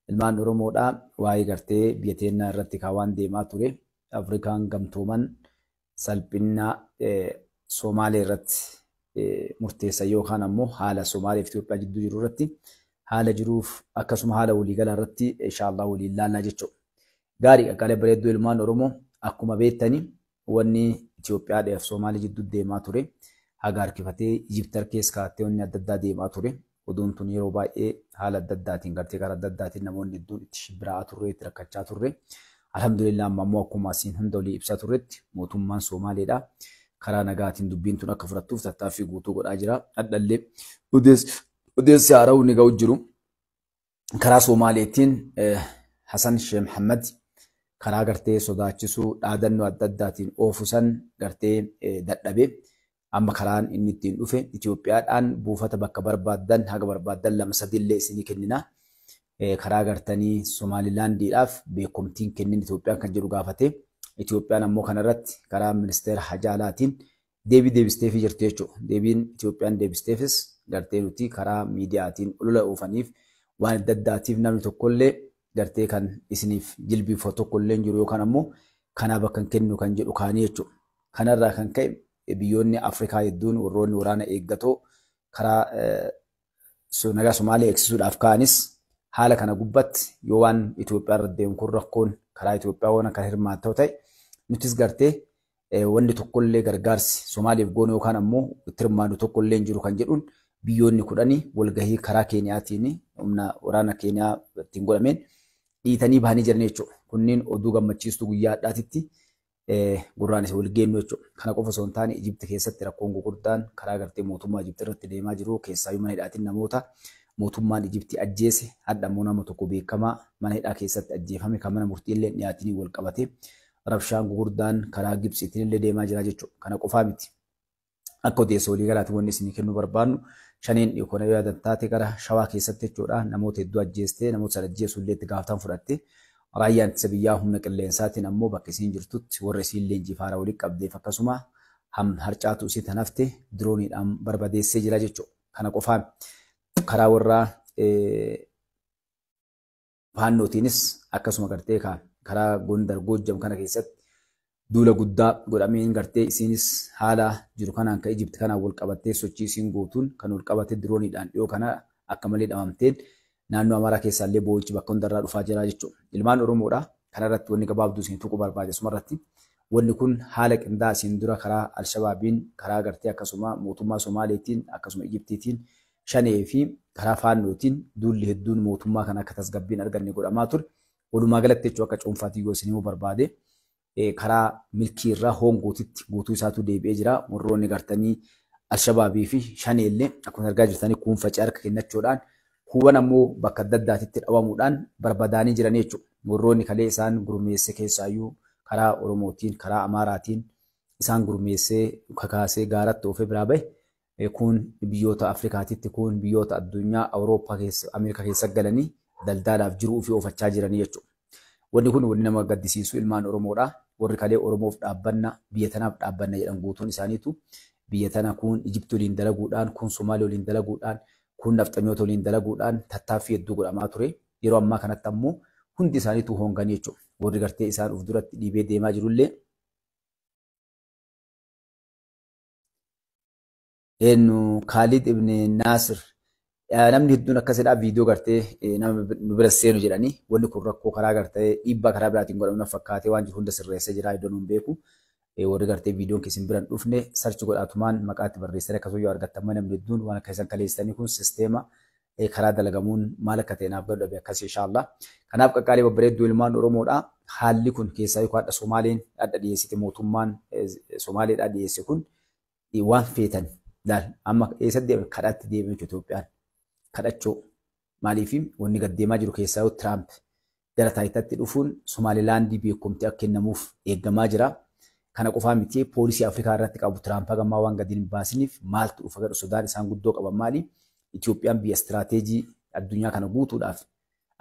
ilmaan Oromoodhaa waa'ee gartee biyya teennaa irratti kaawwan deemaa ture. Afrikaan gamtooman salphina Somaalee irratti murteessan yookaan ammoo haala Somaalee fi Itoophiyaa jidduu jiru irratti haala jiruuf akkasuma haala waliigalaa irratti inshaallah waliin ilaallaa jechuudha. Gaarii qaqqalee bareedduu ilmaan Oromoo akkuma beektanii wanni Itoophiyaa fi Somaalee jidduu deemaa ture haga harkifatee Ijiptar keessa kaa'attee wanni adda addaa deemaa ture. Oduun tun yeroo baay'ee haala adda addaatiin gartee karaa adda addaatiin namoonni hedduun itti shibbiraa turre itti rakkachaa turre. Alhamdulillah ammoo akkuma asiin hunda olii ibsaa turretti mootummaan Somaaleedhaa karaa nagaatiin dubbiin tun akka fudhattuuf tattaaffii guutuu godhaa jira. Addallee odeessi haara'uu ni ga'u jiru. Karaa Somaaleetiin Hasan Sheikh Mohammed karaa gartee sodaachisuu dhaadannoo adda addaatiin oofusan gartee dadhabee amma karaan inni ittiin dhufe Itoophiyaadhaan buufata bakka barbaaddan haga barbaaddan 2-3 illee isinii kennina. Karaa gartanii Somaalilaandiidhaaf beekumtiin kennin Itoophiyaan kan jedhu gaafate. Itoophiyaan ammoo kanarratti karaa ministeera hajaalaatiin deebii deebisteef jirti jechuudha. Deebiin Itoophiyaan deebisteefis gartee nuti karaa miidiyaatiin olola oofaniif waan adda addaatiif namni tokkollee gartee kan isiniif jilbiifatu tokkollee jiru yookaan ammoo kanaa bakka kennu kan jedhu kaanii jechuudha. Kanarraa kan ka'e biyyoonni Afrikaa hedduun warroonni waraana eeggatoo karaa nagaa Somaalee eegsisuudhaaf ka'anis haala kana gubbatti yoo waan Itoophiyaa irra deemu kun rakkoon karaa Itoophiyaa waan akka hirmaattaa ta'e nutis gartee wanni tokkollee gargaarsi Somaaleef goonu yookaan ammoo itti hirmaannu tokkollee jiru kan jedhuun biyyoonni 10 walgahii karaa Keeniyaatiin humna waraana Keeniyaa ittiin godhameen dhiitanii bahanii jiran jechuudha. Kunniin oduu gammachiistuu guyyaa addaatitti gurraan isa walgeenyu jechuudha. Kana qofa osoo hin taane Ijipti keessatti rakkoon gurguddaan karaa gartee mootummaa Ijipti irratti deemaa jiru. Keessaayyuu mana hidhaatiin namoota mootummaan Ijipti ajjeese hadda ammoo nama tokko beekamaa mana hidhaa keessatti ajjeefame kan mana murtiillee dhiyaatiin wal qabate rabshaan gurguddaan karaa Gibsiitiin illee deemaa jira jechuudha. Kana qofaa miti. Akka odeessa walii galaatti wanni isinii kennuu barbaannu shaneen dhiyookona yoo yaadan taate gara Shawaa keessatti jechuudha. Namoota hedduu ajjeestee namoota sana ajjeesuu illee itti gaafatan fudhatte. Raayyaan ittisa biyyaa humna qilleensaatiin ammoo bakka isiin jirtutti warra isiin leenjii faara waliin qabdeef akkasuma harcaatu isii tanafte dirooniidhaan barbadeessee jira jechuudha. Kana qofaan karaa warraa faannootiinis akkasuma gartee karaa Gondar Goojjam kana keessatti duula guddaa godhameen gartee isiinis haala jiru kanaan kan Ijipti kanaan wal qabattee sochii isiin gootuun kan wal qabate dirooniidhaan dhiyoo kana akka malee dhamamteen naannoo Amaaraa keessaallee boo'ichi bakka hundarraa dhufaa jira jechuudha. Ilmaan Oromoodhaa kanarratti wanni gabaabduu isin tuquu barbaade asumarratti wanni kun haala qindaa'aa isin dura karaa Alshabaabiin karaa gartee akkasuma mootummaa Somaaleetiin akkasuma Ijiptiitiin shanee fi karaa faannootiin duulli hedduun mootummaa kana akka tasgabbiin arganne godhamaa ture. Walumaa galatti jechuun akka cuunfaatii yoo isin barbaade karaa milkii irraa honguutitti guutuu isaatu deebi'ee jira. Warroonni gartanii Alshabaabii fi shanee illee akkuma argaa jirtanii kuunfacee harka kennachuudhaan kuuwwan ammoo bakka adda addaatitti dhawamuudhaan barbadaanii jiran jechuudha. Warroonni kalee isaan gurmeesse keessaayyuu karaa Oromootiin karaa Amaaraatiin isaan gurmeessee kakaasee gaaratti oofee biraa bahe kun biyyoota Afrikaatitti kun biyyoota addunyaa Awurooppaa keessa Ameerikaa keessa galanii daldaalaaf jiruu fi oofachaa jiranii jechuudha. Wanni kun wanni nama gaddisiisu ilmaan Oromoodhaa. Warri kalee Oromoof dhaabbanna biyya tanaaf dhaabbanna jedhan guutuun isaaniitu biyya tana kun Ijipti waliin dalaguudhaan kun Somaalee waliin dalaguudhaan kun nafxanyoota waliin dalaguudhaan tattaaffii hedduu godhamaa ture. Yeroo ammaa kanatti ammoo hundi isaaniitu honganii jechuudha. Warri gartee isaan of duratti dhiibee deemaa jirullee Khalid ibn Nasir namni hedduun akkasidhaa viidiyoo gartee nama nu bira seenu jedhanii wanni kun rakkoo karaa gartee dhiibbaa karaa biraatiin godhamu fakkaatee waan jiru hunda sirreessee jira iddoo nuun beeku. Warri gartee viidiyoon keessin biran dhufne sarchi godhaatumaan maqaatti barreessanii akkasuma yoo argattan namni hedduun waan akka isan kaleessanii kun sisteema karaa dalagamuun maal akka ta'e naaf gadhabe akkas inshaallah. Kanaaf qaqqaalee babbareedduu ilmaan Oromoodhaa haalli kun keessaa yoo hadha Somaaleen adda dhiyeessite mootummaan Somaaleedhaa dhiyeesse kun waan feetan laal amma eessa deeman kadhaatti deemee Itoophiyaan kadhachuu maaliif wanni gaddeemaa jiru keessaa yoo Tiraamp gara taayitaatti dhufuun Somaalilaandii beekumtii akka kennamuuf eeggamaa jira. Kana qofaa miti poolisii Afrikaa irratti qabu Tiraamp gammaa waan gadi hin baasiniif maaltu dhufa gadhu sodaan isaan guddoo qaban maali? Itoophiyaan biyya istiraateejii addunyaa kana guutuudhaaf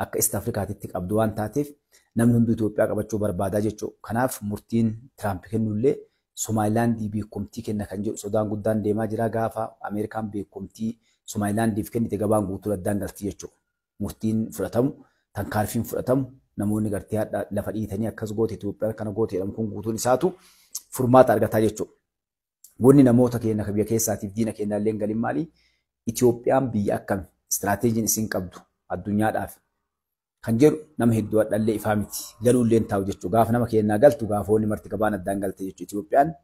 akka East Afrikaatitti qabdu waan taateef namni hundi Itoophiyaa qabachuu barbaadaa jechuudha. Kanaaf murtiin Tiraamp kennullee Somaalilaandii beekumtii kenna kan jedhu sodaan guddaan deemaa jira. Gaafa Ameerikaan beekumtii Somaalilaandiif kennite gabaan guutuu addaan galti jechuudha. Murtiin fudhatamu tarkaanfiin fudhatamu namoonni gartee lafa dhiitanii akkas goote Itoophiyaan kana goote jedhamu kun guutuun isaatu furmaata argataa jechuudha. Wanni namoota keenya biyya keessaatiif diina keenya illee galiin maali? Itoophiyaan biyya akkami? Istiraateejiin isin qabdu addunyaadhaaf kan jedhu nama hedduu dhallee ifaa miti. Galuullee taa'u jechuudha. Gaafa nama keenyaa galtu gaafa wanni marti qabaan addaan galte jechuudha. Itoophiyaan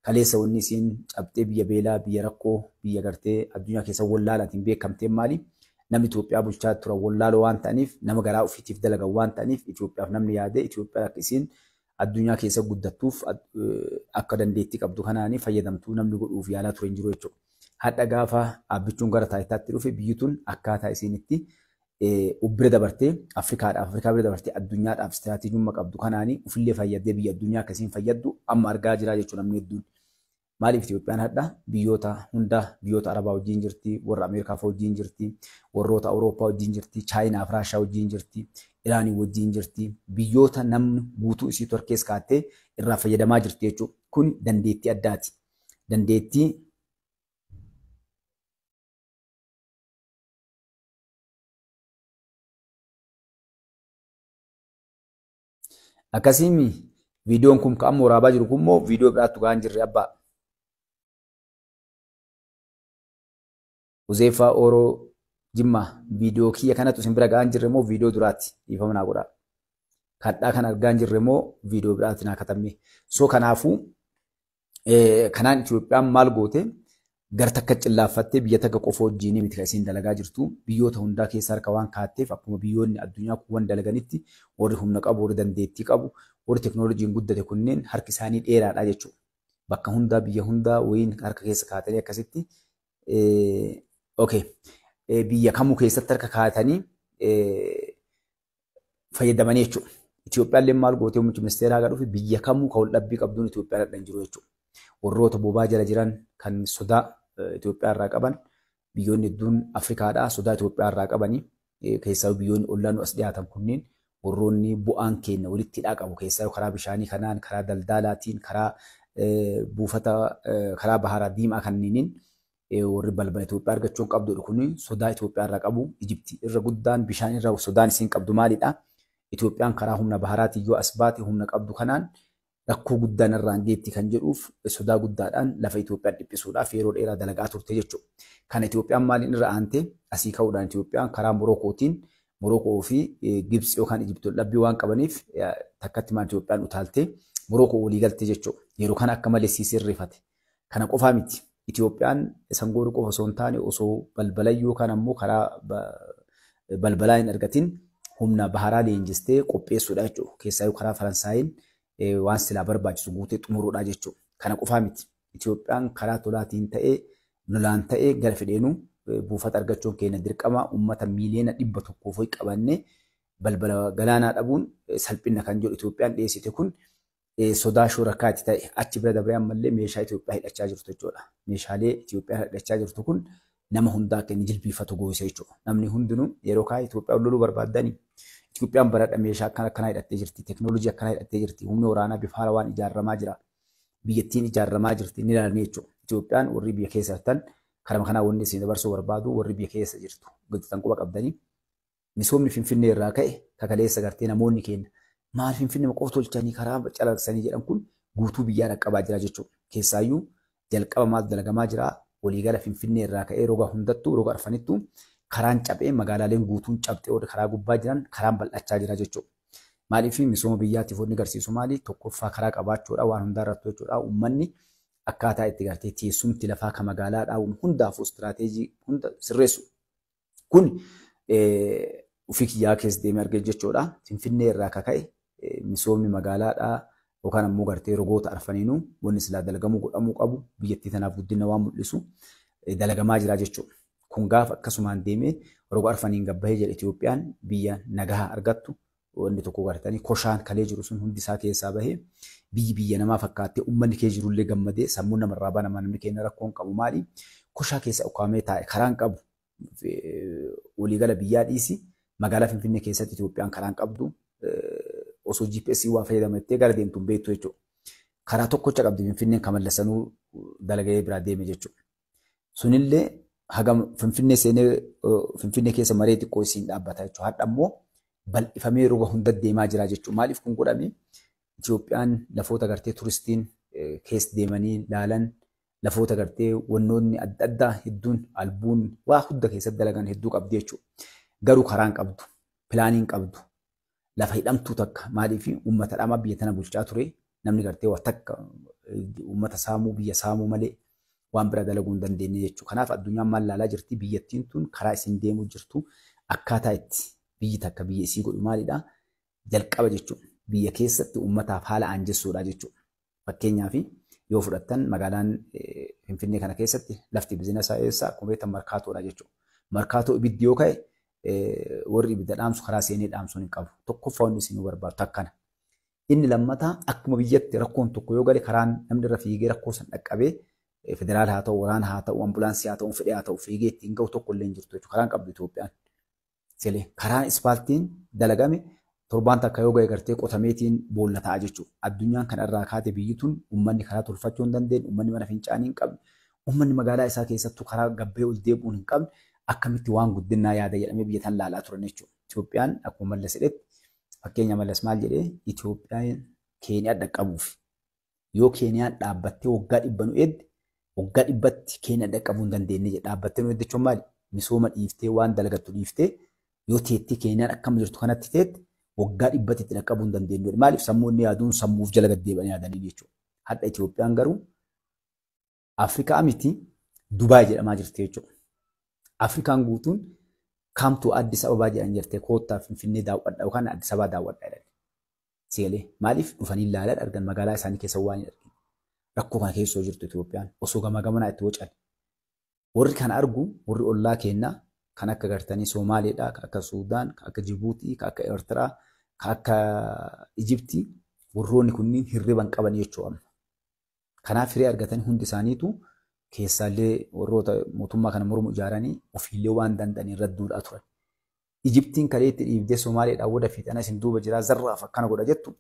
kaleessa wanni isin cabxee biyya beelaa, biyya rakkoo, biyya gartee addunyaa keessa wallaalaatiin beekamteen maali? Namni Itoophiyaa bulchaa ture wallaaloo waan ta'aniif nama garaa ofiitiif dalagan waan ta'aniif Itoophiyaaf namni yaadee Itoophiyaan akka isin addunyaa keessa guddattuuf akka dandeettii qabdu kanaanii fayyadamtuu namni godhuuf yaalaa ture hin jiru jechuudha. Hadha gaafa abbichuun gara taayitaatti dhufe biyyi tun akkaataa isinitti bira dabartee Afrikaa bira dabartee addunyaadhaaf istiraatiijummaa qabdu kanaanii ofillee fayyadee biyya addunyaa akkasiin fayyaddu amma argaa jira jechuudha namni hedduun. Maaliif Itoophiyaan hadha biyyoota hundaa biyyoota Arabaa wajjin jirti, warra Ameerikaa wajjin jirti, warroota Awurooppaa wajjin jirti, Chaayinaa fi Raashaa wajjin jirti, Iraanii wajjin jirti, biyyoota namni guutuu isii torkees kaattee irraa fayyadamaa jirti jechuudha. Kun dandeettii addaati. Dandeettii akkasiin viidiyoon kun ka'ammoo waraabaa jiru kun immoo viidiyoo biraattu gahaan jirre abbaa. Uzeeffaa Ooroo Jimmaa viidiyoo kiyya kanatti isin bira gahaan jirre moo viidiyoo duraatti dhiifama naa godhaa. Kadhaa kan argaa jirre moo viidiyoo biraatti naa katamme. So kanaafuu kanaan Itoophiyaan maal goote gara takka cillaaffattee biyya takka qofa wajjin miti kan isin dalagaa jirtu. Biyyoota hundaa keessa harka waan kaatteef akkuma biyyoonni addunyaa kuuwwan dalaganitti warri humna qabu, warri dandeettii qabu, warri teknooloojiin guddate kunneen harki isaanii dheeraadha jechuudha. Bakka hundaa biyya hundaa wayiin harka keessa kaatanii akkasitti biyya kamuu keessatti harka kaatanii fayyadamanii jechuudha. Itoophiyaan illee maal gootee muummichi ministeeraa haa dhufe biyya kamuu kan wal dhabbii qabduun Itoophiyaan dhadhan jiru jechuudha. Warroota bobaa jala jiran kan sodaa Itoophiyaa irraa qaban biyyoonni hedduun Afrikaadhaa sodaa Itoophiyaa irraa qabanii keessaa biyyoonni ollaan as dhiyaatan kunneen warroonni bu'aan keenya walitti hidhaa qabu keessaa karaa bishaanii kanaan karaa daldalaatiin karaa buufata karaa baharaa diimaa kanneeniin warri balbala Itoophiyaa argachuun qabdudha kun sodaa Itoophiyaa irraa qabu. Ijipti irra guddaan bishaan irra sodaan isiin qabdu maalidha? Itoophiyaan karaa humna baharaatiin yoo as baate humna qabdu kanaan rakkoo guddaan irraan geetti kan jedhuuf sodaa guddaadhaan lafa Itoophiyaan dhiphisuudhaaf yeroo dheeraa dalagaa turte jechuudha. Kana Itoophiyaan maaliin irra aante asii ka'uudhaan Itoophiyaan karaa Morookoo fi Gibsi yookaan Ijipti dhabbii waan qabaniif takkatti maal Itoophiyaan utaaltee Morookoo walii galte jechuudha. Yeroo kana akka malee sirreeffate. Kana qofaa miti. Itoophiyaan sangoorri qofa osoo hin taane osoo balbala yookaan ammoo karaa balbalaa hin argatin humna baharaa leenjistee qopheessuudha jechuudha. Keessaayyuu karaa Faransaayiin waan silaa barbaachisu guutee xumuruudha jechuudha. Kana qofaa miti. Itoophiyaan karaa tolaatiin ta'ee lolaan ta'ee gara fedheenuu buufata argachuun keenya dirqama uummata miiliyoona 100 qabannee balbala galaanaa dhabuun salphina kan jedhu Itoophiyaan dhiyeessite kun sodaa shorakaati ta'e achi bira dabree ammallee meeshaa Itoophiyaa hidhachaa jirtu jechuudha. Meeshaalee Itoophiyaa hidhachaa jirtu kun nama hundaa akka inni jilbiifatu goosee jechuudha. Namni hundinuu yeroo kaa Itoophiyaa loluu barbaaddanii Itoophiyaan baradha meeshaa akkanaa hidhattee jirti. Teknooloojii akkanaa hidhattee jirti. Humni waraanaa bifa haarawaan ijaaramaa jira. Biyyattiin ijaaramaa jirti ni ilaalanii jechuudha. Itoophiyaan warri biyya keessa jirtan karama kanaa wanni isin dabarsuu barbaadu warri biyya keessa jirtu. Gudditan quba qabdanii misoomni Finfinnee irraa ka'e kakaleessa gartee namoonni keenya maal Finfinnee qofa tolchanii karaa calaqsanii jedhan kun guutuu biyyaa dhaqqabaa jira jechuudha. Keessaayyuu jalqaba maal dalagamaa jira waliigala Finfinnee irraa ka'ee roga hundattuu roga arfanittuu karaan cabee magaalaaleen guutuun cabxee karaa gubbaa jiran karaan bal'achaa jira jechuudha. Maaliif misooma biyyaatiif wanni agarsiisu maali? Tokkoffaa karaa qabaachuudha waan hundaa irratti jechuudha. Uummanni akkaataa itti gartee teessumti lafaa kan magaalaadhaa hundaafuu istiraateejii hunda sirreessu. Kun ofii kiyyaa keessa deemee argee jechuudha. Finfinnee irraa kaka'e misoomni magaalaadhaa yookaan ammoo gartee rogoota arfaniinuu wanni silaa dalagamuu godhamuu qabu biyyattii tanaaf guddina waan mul'isu dalagamaa jira jechuudha. Kun gaafa akkasumaan deemee roga arfaniin gabbahee jedhe Itoophiyaan biyya nagaa argattu wanni tokko gartanii koshaan kalee jiru sun hundi isaa keessaa bahee biyya namaa fakkaattee uummanni kee jirullee gammadee sammuu namarraa banamaa namni keenya rakkoon qabu maali? Koshaa keessa ukkaamee taa'e karaan qabu waliigala biyyaa dhiisi magaalaa Finfinnee keessatti Itoophiyaan karaan qabdu osoo GPS waa fayyadamettee gara deemtuun beektu jechuudha. Karaa tokkocha qabdi Finfinneen kamallassanuu dalagee biraa deeme jechuudha. Sunillee hagam Finfinnee seenee Finfinnee keessa maree xiqqoo isiin dhaabbata jechuudha. Hadha immoo bal'ifamee roga hunda deemaa jira jechuudha. Maaliif kun godhame? Itoophiyaan lafoota gartee turistiin keessa deemanii ilaalan lafoota gartee wannoonni adda addaa hedduun albuun waa hunda keessatti dalagan hedduu qabdi jechuudha. Garuu karaan qabdu, pilaaniin qabdu, lafa hidhamtuu takka maaliif uummata dhamaa biyya tana bulchaa ture namni gartee waa takka uummata saamuu biyya saamuu malee waan bira dalaguu hin dandeenye jechuudha. Kanaaf addunyaan maal ilaalaa jirti? Biyyattiin tun karaa isin deemuu jirtu akkaataa itti biyyi takka biyya isii godhu maalidha? Jalqaba jechuudha. Biyya keessatti uummataaf haala aanjessuudha jechuudha. Fakkeenyaaf yoo fudhattan magaalaan Finfinnee kana keessatti lafti biizinasa eessa akkuma beektan markaatoodha jechuudha. Markaatoo ibiddi yoo ka'e warri ibidda dhaamsu karaa seenee dhaamsuun hin qabu. Tokkoffaa wanni isin barbaadu akkana. Inni lammataa akkuma biyyatti rakkoon tokko yoo gale karaan namni irra fiigee rakkoo san dhaqqabee federaal haa ta'u, waraana haa ta'u, ambulaansii haa ta'u, fedhee haa ta'u, fiigee ittiin gahu tokko illee hin jirtu jechuudha. Karaan qabdu Itoophiyaan. Karaan ispaaltiin dalagame torbaan takka yoo ga'e gartee qotameetiin boolla ta'a jechuudha. Addunyaan kana irraa kaate biyyi tun uummanni karaa tolfachuu hin dandeenye, uummanni mana fincaanii hin qabne, uummanni magaalaa isaa keessattuu karaa gabbee ol deebi'uun hin qabne akkamitti waan guddinaa yaada jedhamee biyya tan laalaa turan jechuudha. Itoophiyaan akkuma Mallas jedhetti fakkeenya Mallas maal jedhee Itoophiyaan Keeniyaa dhaqqabuuf yoo Keeniyaan dhaabbattee waggaa dhibba nu eedde waggaa dhibbatti Keeniyaa dhaqqabuu hin dandeenye jedha. Dhaabbattee nu eedde jechuun maali? Misooma dhiiftee waan dalagattu dhiiftee yoo teetti Keeniyaan akkama jirtu kanatti teetti waggaa dhibbatti itti dhaqqabuu hin dandeenye. Maaliif sammuun yaaduun sammuuf jala gaddeebanii yaadanii jechuudha. Hadha Itoophiyaan garuu Afrikaa miti Dubaay jedhamaa jirti jechuudha. Afrikaan guutuun kaamtuu Addis Ababaa jedhan jirtee koottaa Finfinnee daawwadha yookaan Addis Ababaa daawwadha jedhan. Seelee maaliif dhufanii ilaalan argan magaalaa isaanii keessa waan hin argine. Rakkoo kana keessoo jirtu Itoophiyaan osoo gama gamanaa itti wacan. Warri kana argu warri ollaa kennaa kan akka gartanii Somaaleedhaa, kan akka Suudaan, kan akka Jibuutii, kan akka Eertiraa, kan akka Ijiptii warroonni kunniin hirriban qaban jechuudha. Kanaaf hiree argatanii hundi isaaniitu keessaallee warroota mootummaa kana mormu ijaaranii ofiillee waan danda'anii radduudhaa turan. Ijiptiin kaleetti dhiibdee Somaaleedhaa wada fiixana isin duuba jiraa zarraaf akkana godha jettu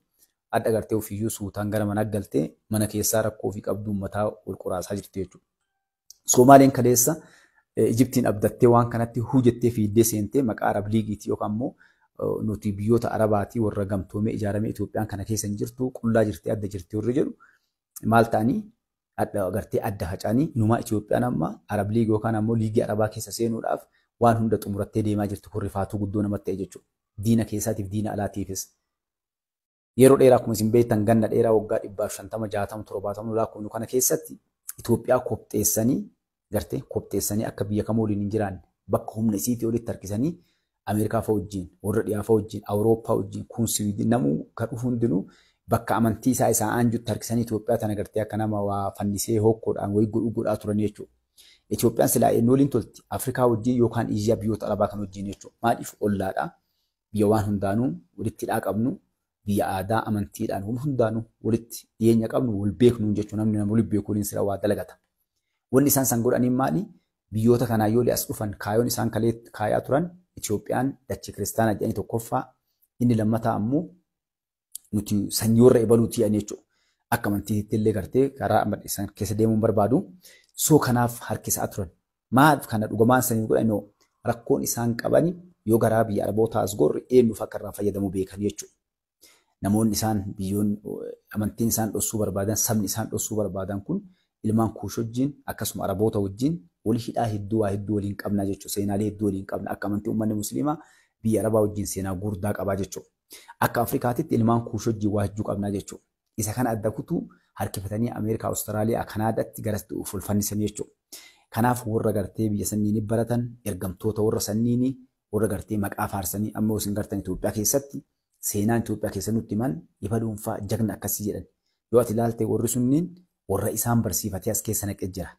adda agartee ofiiyyuu suutaan gara mana galtee mana keessaa rakkoo ofii qabdu uummataa wal qoraasaa jirti jechuudha. Somaaleen kaleessa Ijiptiin abdattee waan kanatti hojjettee fiiddee seentee maqaa Arab Liigiitii yookaan immoo nuti biyyoota Arabaatii warra gamtoomee ijaaramee Itoophiyaan kana keessa hin jirtu qullaa jirtee adda jirtee warri jedhu maal ta'anii adda agartee adda hacaanii inumaa Itoophiyaan amma Arab Liigii yookaan ammoo Liigii Arabaa keessa seenuudhaaf waan hunda xumurattee deemaa jirtu kun rifaatuu guddoo namatti ta'e jechuudha. Diina keessaatiif diina alaatiifis. Yeroo dheeraa akkuma isin beektan ganna dheeraa waggaa 150 60 70 lakkoofnu kana keessatti Itoophiyaa kopheessanii gartee kopheessanii akka biyya kamuu waliin hin jiraanne bakka humna isiitii olitti harkisanii Ameerikaa fa'aa wajjin, warra dhiyaa fa'aa wajjin, Awurooppaa wajjin, kun Siwiidin namuu kan dhufu hundinuu bakka amantii isaa aanjutti harkisanii Itoophiyaa tana gartee akka nama waa fannisee hokkoodhaan wayii godhaa turan jechuudha. Itoophiyaan silaa eenyu waliin tolti Afrikaa wajjin yookaan Iiziyaa biyyoota Arabaa kan wajjin jechuudha. Maaliif ollaadhaa biyya waan hundaanuu walitti hidhaa qabnu biyya aadaa amantiidhaan hundaanuu walitti dhiyeenya qabnu wal beeknu jechuudha. Namni nama walitti beekuu waliin sila waa dalagata. Wanni isaan san godhaniin maali? Biyyoota kanaa yoo as dhufan kaayoon isaan kaayaa turan Itoophiyaan dachee kiristaanaa jedhanii tokkoffaa inni lammataa ammoo nuti sanyii warra ebaluutii ani jechuudha. Akka amantiitti illee gartee karaa isaan keessa deemuun barbaadu. Soo kanaaf harkisaa turan. Maal kana dhugumaan sanii godhanoo rakkoon isaan qabani yoo garaa biyya Arabootaa as gorre eenyuuf akka irraa fayyadamuu beekan jechuudha. Namoonni isaan biyyoon amantiin isaan dhossuu barbaadan sabni isaan dhossuu barbaadan kun ilmaan Kuush wajjin akkasuma Araboota wajjin wali hidhaa hedduu waa hedduu waliin qabna jechuudha. Seenaalee hedduu waliin qabna akka amantii uummanni musliimaa biyya Arabaa wajjin seenaa guddaa qabaa jechuudha. Akka Afrikaatitti ilmaan Kuush wajjin waa hedduu qabna jechuudha. Isa kana adda kutuu harkifatanii Ameerikaa, Awustiraaliyaa, Kanaadaatti garas fulfannisanii jechuudha. Kanaaf warra gartee biyya sanniini baratan ergamtoota warra sanniini warra gartee maqaa faarsanii amma isin gartan Itoophiyaa keessatti seenaan Itoophiyaa keessa nutti himan ifa dhuunfaa jagna akkasii jedhan. Yoo ati ilaalte warri sunniin warra isaan barsiifatee as keessa naqee jira.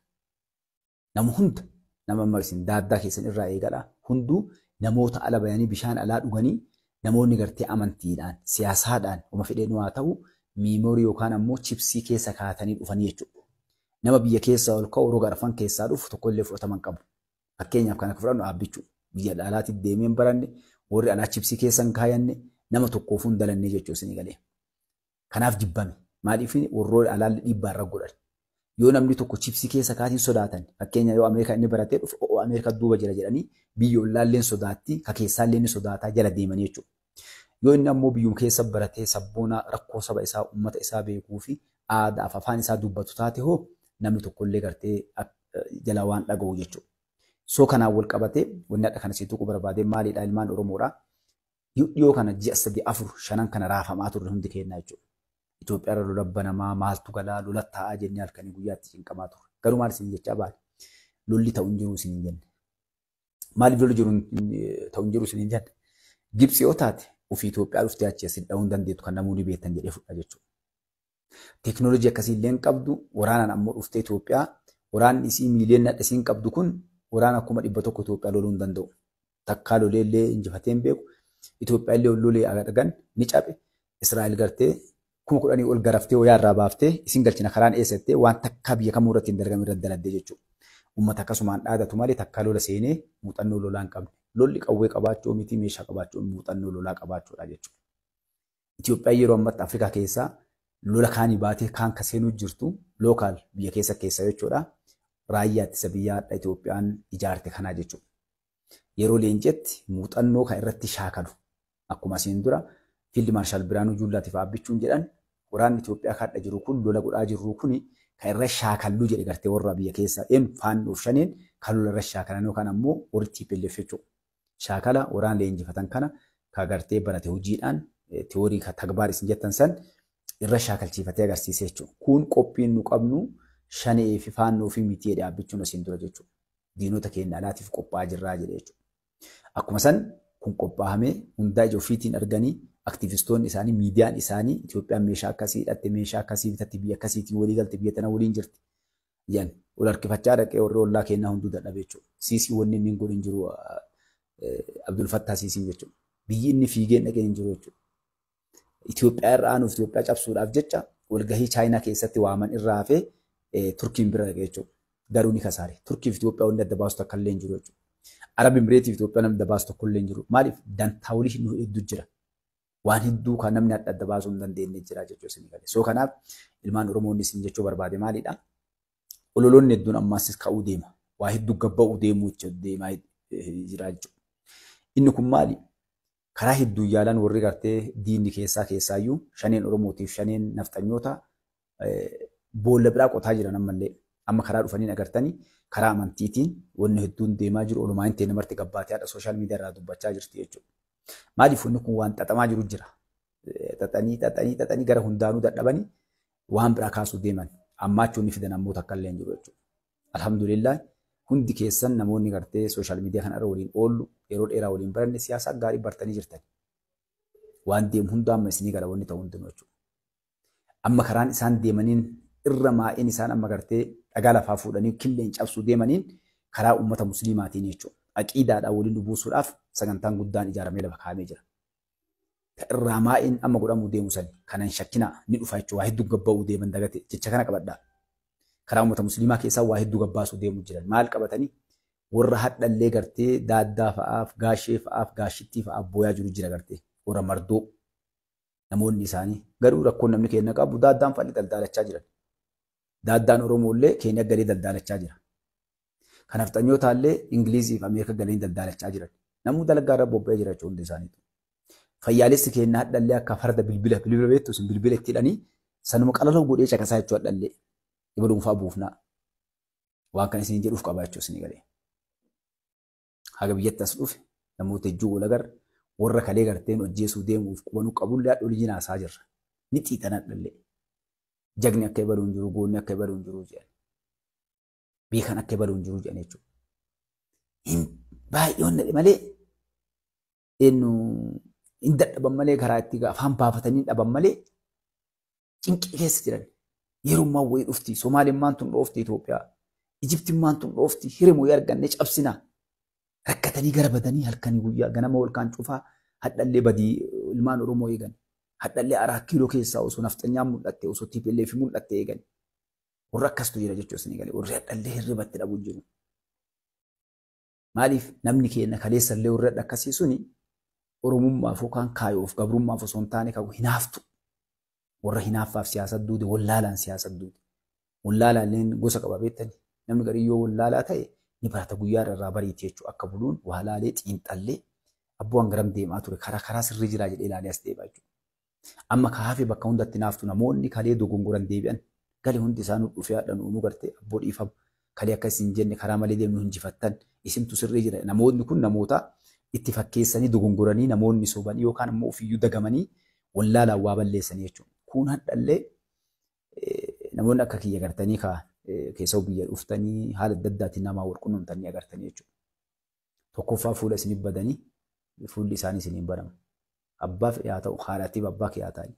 Nama hunda nama marsin daaddaa keessan irraa eegadha. Hunduu namoota ala bayanii bishaan alaa dhuganii namoonni gartee amantiidhaan siyaasaadhaan uma fedheen waa ta'u miimoorii yookaan ammoo chipsii keessa kaatanii dhufanii jechuudha. Nama biyya keessaa ol ka'u roga arfan keessaa dhufu tokkollee fudhataman qabu. Fakkeenyaaf kan akka fudhannu aabbichuu biyya alaatti deemeen baranne warri alaa chipsii keessan kaayanne nama tokkoof hin dalannee jechuudha isin galee. Kanaaf jibbame maaliif warroonni alaalli dhiibbaa irra godhan. Yoo namni tokko chipsii keessa kaatiin sodaatan fakkeenya yoo Ameerikaa inni baratee dhufu Ameerikaa duuba jira jedhanii biyya ollaalleen sodaatti ka keessaallee inni sodaataa jala deemanii jechuudha. Yoo inni ammoo biyyuma keessa baratee sabboona rakkoo saba isaa uummata isaa beekuu fi aadaa fi afaan isaa dubbatu taate hoo namni tokkollee gartee jala waan dhaga'u jechuudha. So kanaan wal qabatee wanni adda kana siituu barbaadee maalidha ilmaan Oromoodhaa. Dhiyoo kana ji'a 3-4-5 kana raafamaa turre hundi kennaa jechuudha. Itoophiyaa irra lola banamaa maaltu galaa lola taa'aa jennee halkanii guyyaatti cinqamaa turre. Garuu maal isin jechaa baale? Lolli ta'u hin jiru isin hin jenne. Maaliif lolli ta'u hin jiru isin hin jenne? Gibsi yoo taate ofii Itoophiyaa dhuftee achi asin dha'uu hin dandeettu kan namoonni beektan jedhee fudha jechuudha. Teekinooloojii akkasii illee hin qabdu waraanaan ammoo dhuftee Itoophiyaa waraanni isii miiliyoona dhadhasii hin qabdu kun waraana 100,000 Itoophiyaa loluu hin danda'u. Takkaa lolee illee injifatee hin beeku. Itoophiyaa illee lolee agargan ni cabe. Israa'el gartee 10,000 ol garaftee wayyaa irraa baaftee isin galchina karaan eessattee waan takkaa biyya kamuu irratti hin dalagame irratti daladdee jechuudha. Uummata akkasumaan dhaadatu malee takkaa lola seenee muuxannoo lolaa hin qabne. Lolli qawwee qabaachuu miti meeshaa qabaachuu muuxannoo lolaa qabaachuudha jechuudha. Itoophiyaan yeroo ammatti Afrikaa keessaa lola kaanii baatee kaan kaseenuu jirtu lookaal biyya keessa jechuudha. Raayyaa ittisa biyyaadha Itoophiyaan ijaarte kanaa jechuudha. Yeroo leencetti muuxannoo kan irratti shaakalu akkuma asiin dura Fiildi Maarshaal Biraanuu Juullaatiif abbichuun jedhan waraanni Itoophiyaa kaadha jiru kun lola godhaa jirru kuni kan irra shaakalluu jedhe gartee warra biyya keessaa faannoof shaneen kan lola irra shaakalan yookaan ammoo warri TPLF jechuudha. Shaakala waraan leenjifatan kana kan gartee barate hojiidhaan teoorii kan tagbaar isin jettan san irra shaakalchiifatee agarsiisee jechuudha. Kun qophiin nu qabnu shanee fi faannoo fi mitii jedhee abbichuun asiin dura jechuudha. Diinota keenya alaatiif qophaa'aa jirraa jedhee jechuudha. Akkuma san kun qophaa'amee hundaa ija ofiitiin arganii aktivistoonni isaanii miidiyaan isaanii Itoophiyaan meeshaa akkasii hidhatte meeshaa akkasii bitatti biyya akkasiitiin walii galte biyya tana waliin jirti. Yan wal harkifachaa dhaqee warri ollaa kennaa hunduu dadhabee jechuudha. Siisii wanni inni hin godhin jiru Abdul Fattah Siisiin jechuudha. Biyyi inni fiigeen dhaqee hin jiru jechuudha. Itoophiyaa irraa aanuuf Itoophiyaa cabsuudhaaf jecha walgahii Chaayinaa keessatti waaman irraa hafee Turkiin bira dhaqee jechuudha. Garuu ni kasaare. Turkiif Itoophiyaa wanni adda baasu takka illee hin jiru jechuudha. Arab Imireetiif Itoophiyaa namni adda baasu tokko illee hin jiru. Maaliif dantaa walii nu hedduu jira. Waan hedduu kan namni adda baasuu hin dandeenye jira jechuudha isin galee. So kanaaf ilmaan Oromoonni isin jechuu barbaade maalidha? Ololoonni hedduun ammaas ka'uu deema. Waa hedduu gabba'uu deemuu deemaa jira jechuudha. Inni kun maali? Karaa hedduu yaalan warri gartee diinni keessaayyuu shaneen Oromootiif shaneen nafxanyoota boolla biraa qotaa jiran ammallee. Amma karaa dhufanii agartanii karaa amantiitiin wanni hedduun deemaa jiru olumaa hin teenne marti gabbaatee haadha sooshaal miidiyaa irraa dubbachaa jirti jechuudha. Maaliif wanni kun waan xaxamaa jiru jira. Xaxanii gara hundaanuu dadhabanii waan biraa kaasuu deeman. Ammaachuun ni fidan ammoo takka illee hin jiru jechuudha. Alhamdulillah hundi keessan namoonni gartee sooshaal miidiyaa kana irra waliin oollu yeroo dheeraa waliin baranne siyaasa gaarii bartanii jirtan. Waan deemu hunda amma isinii gara wanni ta'u hundinuu jechuudha. Amma karaan isaan deemaniin irra maa'een isaan amma gartee dhagaa lafaa fuudhanii killeen cabsuu deemaniin karaa uummata musliimaatiin jechuudha. Aqiidaadhaan waliin buusuudhaaf sagantaan guddaan ijaaramee lafa kaa'amee jira. Irraa maa'een amma godhamuu deemu san kanan shakkinaa ni dhufa jechuudha. Waa hedduu gabba'uu deeman dagate jecha kana qabadhaa. Karaa uummata musliimaa keessaa waa hedduu gabbaasuu deemu jiran maal qabatanii warra hadhallee gartee daaddaa fa'aaf gaashee fa'aaf gaashittii fa'aaf booyaa jiru jira gartee warra mardoo namoonni isaanii garuu rakkoon namni keenya qabu daaddaan fa'aa daldaalachaa jiran. Daaddaan Oromoollee keenya galee daldaalachaa jira. Kanaaf xanyootallee Ingilizii fi Ameerikaa galee daldaalachaa jiran. Namuu dalagaa irra bobba'ee jira jechuudha hundi isaaniitu. Fayyaalessi keenya hadhallee akka farda bilbila beektu sun bilbila itti hidhanii sanuma qalaloo godhee caqasaa jechuudha hadhallee. Iba dhuunfaa buufnaa. Waan kan isin jedhuuf qabaa jechuudha isin galee. Haga biyyatti as dhufe namoota ijjuu wal agarra warra kalee garteen hojjeesuu deemuuf qubanuu qabullee haadha olii jinaasaa jirra. Ni xiixan hadhallee. Jagni akka ibaluu hin jiru, goonni akka ibaluu hin jiru jedhan. Beekan akka ibaluu hin jiru jedhan jechuudha. Baay'oon malee hin dadhaban malee karaa itti afaan baafatanii dhaban malee cinqii keessa jiran. Yerummaa wayii dhufti. Somaalimmaan tun dhoofti Itoophiyaa. Ijiptimmaan tun dhoofti. Hirimoo arganne cabsinaa. Rakkatanii gara badanii halkanii guyyaa ganama walkaan cufaa hadhallee badii ilmaan Oromoo eegan. Hadhallee 4 kiiloo keessaa osoo nafxanyaan mul'atte osoo TPLF mul'atte eegan. Warra akkasitu jira jechuudha isin galee. Warri hadhallee hirribatti dhabuu jiru. Maaliif namni keenya kaleessallee warra akkasii suni Oromummaaf yookaan kaayoof gabrummaaf osoo hin taane qabu hinaaftu. Warra hinaaffaaf siyaasa duude wallaalaan siyaasa duude. Wallaalaaleen gosa qaba beektanii. Namni garii yoo wallaalaa ta'e ni barata guyyaa irraa bariiti jechuudha. Akka buluun waalaalee xiinxallee abbuun garam deemaa ture karaa sirrii jiraa jedhee ilaalee as deebi'aa jechuudha. Amma kaafee bakka hundatti naaftu namoonni kalee dogongoran deebi'an galee hundi isaanii dhufee haadha nu gartee abboo dhiifamu kalee akka isin jenne karaa malee deemnu hinjifattan isintu sirrii jira. Namoonni kun namoota itti fakkeessanii dogongoranii namoonni sobanii yookaan immoo ofiyyuu dagamanii wallaalaan waa balleessanii jechuudha. Kun hadhallee namoonni akka kiyya gartanii keessa biyya dhuftanii haala adda addaatiin namaa wal qunnamtanii agartanii jechuudha. Tokkoffaa fuula isinii badanii fuulli isaanii isinii badamu. Abbaaf yaa ta'u haadhaatiif abbaa kee haa ta'ani.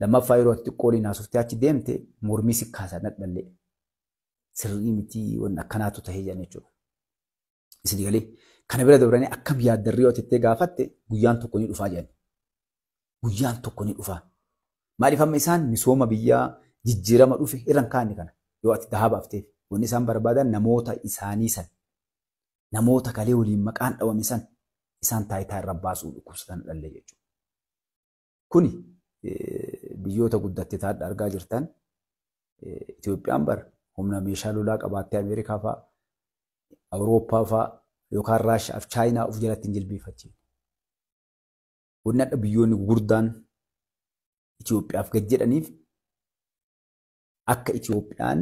Lammaffaa yeroo itti qooliin haasuftee achi deemte mormii si kaasan hadhallee sirrii miti waan akkanaatu ta'ee jiran jechuudha. Isin galee kana bira dabranii akkam yaaddarrii yoo tettee gaafatte guyyaan tokko ni dhufaa jedhan. Guyyaan tokko ni dhufaa. Maaliif amma isaan misooma biyyaa jijjiirama dhufe irraan kaa'anii kana yoo ati dahaa baafteef wanni isaan barbaadan namoota isaanii san namoota kalee waliin maqaan dhawame san isaan taayitaa irra baasuu dhukkubsatan dhalle jechuudha. Kuni biyyoota guddatte taa'adha argaa jirtan Itoophiyaan bara humna meeshaa lolaa qabaattee Ameerikaa fa'aa Awurooppaa fa'aa yookaan Raashiyaa fi Chaayinaa of jalatti hin jilbeeffachiifne. Wanni adda biyyoonni gurguddaan Itoophiyaaf gad jedhaniif akka Itoophiyaan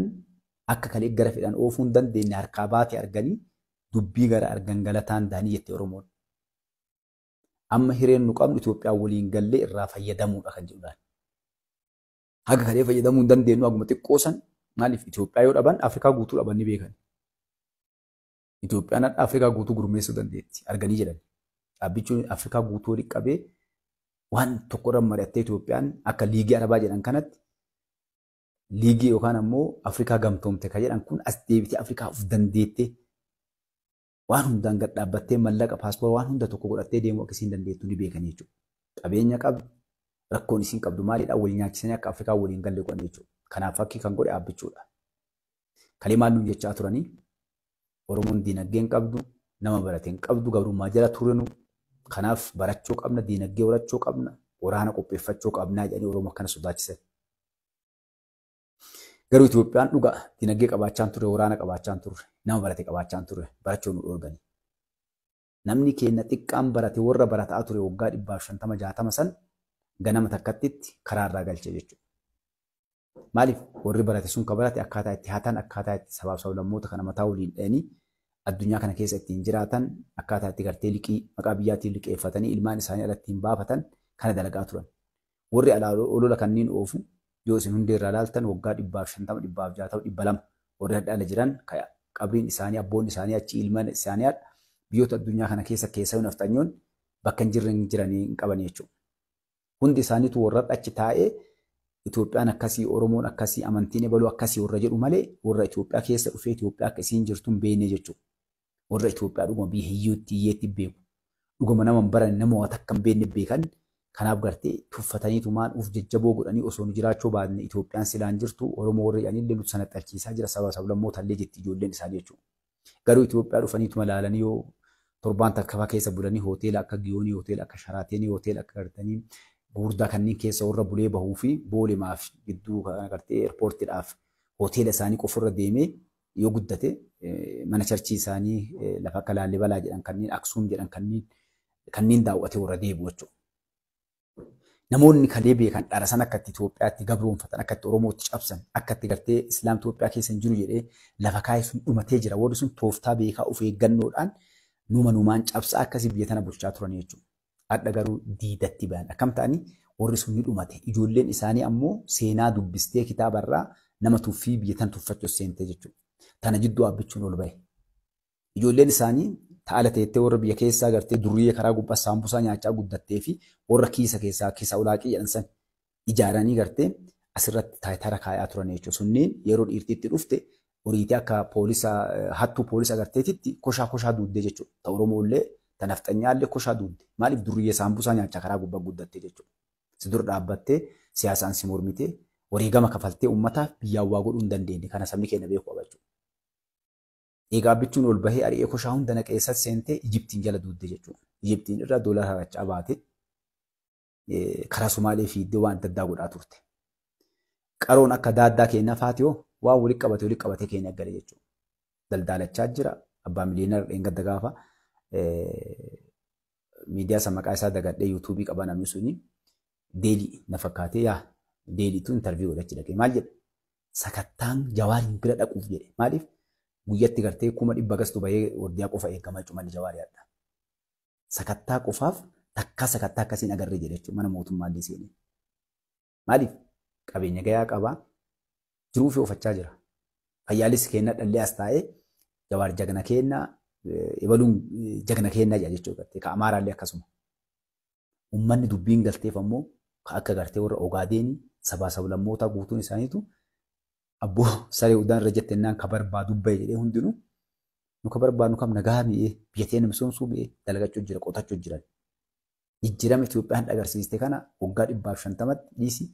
akka kalee gara fedhan oofuu hin dandeenye harkaa baate arganii dubbii gara argan galataan daanii jette Oromoon. Amma hireen nu qabnu Itoophiyaan waliin gallee irraa fayyadamuudha kan jedhudhaan. Haga kalee fayyadamuu hin dandeenyu aguma xiqqoo san maaliif Itoophiyaa yoo dhaban Afrikaa guutuu dhaban ni beekan. Itoophiyaan Afrikaa guutuu gurmeessuu dandeetti arganii jedhan. Dhaabbichuun Afrikaa guutuu walitti qabee waan tokko irra mari'attee Itoophiyaan akka liigii Arabaa jedhan kanatti liigii yookaan ammoo Afrikaa gamtoomte kan jedhan kun as deebitee Afrikaa of dandeettee waan hundaan gad dhaabbattee mallaqa paaspoora waan hunda tokko godhattee deemuu akka isiin dandeettu ni beekan jechuudha. Qabeenya qabdu rakkoon isiin qabdu maalidhaa wal nyaachisanii akka Afrikaa waliin galle godhan jechuudha. Kanaaf fakkii kan godhe dhaabbichuudha. Kalee maal nuun jechaa turanii Oromoon diinagdee hin qabdu nama barate hin qabdu gabrummaa jala turenu kanaaf barachuu qabna diinagdee horachuu qabna waraana qopheeffachuu qabnaa jedhanii Oromoo akkana sodaachisan. Garuu Itoophiyaan dhugaa diinagdee qabaachaan turre waraana qabaachaan turre nama barate qabaachaan turre barachuu nu dhoorgani. Namni keenya xiqqaan barate warra barataa ture waggaa 150-60 san ganama takkattitti karaarraa galche jechuudha. Maaliif warri barate sun ka barate akkaataa itti hatan akkaataa itti sabaaf sablammoota kana mataa waliin dha'anii addunyaa kana keessa ittiin jiraatan akkaataa itti gartee liqii maqaa biyyaatiin liqeeffatanii ilmaan isaanii alatti hin baafatan kana dalagaa turan. Warri olola kanneen oofu yoo isin hundee irraa ilaaltan waggaa 150-160-200 warri hadhaala jiran qabriin isaanii abboonni isaanii achi ilmaan isaanii biyyoota addunyaa kana keessa naftanyoon bakka hin jirre jiranii hin qaban jechuudha. Hundi isaaniitu warra achi taa'ee Itoophiyaan akkasii Oromoon akkasii amantiin ebaluu akkasii warra jedhu malee warra Itoophiyaa keessa dhufee Itoophiyaa akka isiin jirtu hin beekne jechuudha. Warra Itoophiyaa dhuguma biyyattii hiyyeetti beeku. Dhuguma nama hin baranne nama waan akka hin beekne beekan kanaaf gartee tuffataniitu maan uf jajjaboo godhanii osoo nu jiraachuu baanne Itoophiyaan silaan jirtu Oromoo warri jedhanii nutti sana xalchiisaa jira saba sablammoota illee jetti ijoolleen isaanii jechuudha. Garuu Itoophiyaa dhufaniitu malaalanii yoo torbaan takka keessa bulanii hoteela akka Giyoonii hoteela akka Sharaatenii hoteela akka gartanii gurguddaa kanneen keessa warra bulee bahuu fi boolemaaf gidduu kana gartee eerpoortiidhaaf hoteela isaanii qofarra deemee yoo guddate mana charchii isaanii lafa akka Laallibalaa jedhan kanneen Aksuum jedhan kanneen daawwatee warra deebi'u jechuudha. Namoonni kalee beekan dhara sana akka itti Itoophiyaatti gabroonfatan akka itti Oromootti cabsan akka itti gartee Islaam Itoophiyaa keessa hin jiru jedhee lafa kaayee sun dhumatee jira. Warri sun tooftaa beekaa of eeggannoodhaan numaan cabsaa akkasii biyya tana bulchaa turan jechuudha. Adda garuu diidatti ba'an akkam ta'anii warri sun ni dhumate. Ijoolleen isaanii ammoo seenaa dubbistee kitaabarraa nama tuffii biyya tana tuffachuuf seente jechuudha. Tana jidduu dhaabbachuun ol bahe. Ijoolleen isaanii taala teettee warra biyya keessaa gartee durriyyee karaa gubbaa saambusaa nyaachaa guddattee fi warra kiisa ulaaqii jedhan san ijaaranii gartee asirratti taayitara kaayaa turan jechuudha. Sunneen yeroo dhiirtiitti dhufte horiitii akka hattuu poolisa garteetitti koshaa duuddee jechuudha. Ta'u Oromoollee tanafxanyaallee koshaa duudde. Maaliif durriyyee saambusaa nyaachaa karaa gubbaa guddattee jechuudha. Si dur dhaabbattee siyaasaan si mormitee wareegama kafaltee uummataaf biyyaa waa godhuu hin dandeenye kana sabni keenya beeku qaba jechuudha. Egaa bichuun ol bahee ari'ee koshaa hunda naqeessa seentee Ijiptiin jala duudde jechuudha. Ijiptiin irraa doolara harachaa baate karaa Sumaalee fiiddee waan adda addaa godhaa turte. Qaroon akka daaddaa keenya faatiyoo waan walitti qabatee keenya gale jechuudha. Daldaalachaa jira. Abbaa miliyoonaa dheengadda gaafa miidiyaa isa maqaa isaa dagadhee yuutuubii qaba namni suni deelii na fakkaatee yaa deeliitu intarviiyuu godhachi dhaqee maal jedhe sakattaan Jawaariin bira dhaquuf jedhe maaliif guyyatti gartee 100 gastu bahee wardiyaa qofa eegamaa jechuun malli Jawaariyaadha. Sakattaa qofaaf takka sakattaa akkasiin agarree jedhe jechuun mana mootummaa illee seenee. Maaliif qabeenya gayaa qabaa jiruu fi oofachaa jira. Fayyaalis kenna dhallee as taa'ee Jawaar jagna kenna ebaluun jagna kenna jechuudha. Ka Amaaraallee akkasuma. Uummanni dubbiin galteef ammoo akka gartee warra Ogaadeeni sabaa sablammootaa guutuun isaaniitu abboo saree udaan irra jettennaan ka barbaadu bahe jedhee hundinuu nu ka barbaadnu kam nagaa mi'ee biyya teenya misoomsuu mi'ee dalagachuu jira qotachuu jiran. Jijjiirama Itoophiyaan agarsiiste kana waggaa 150tti dhiisi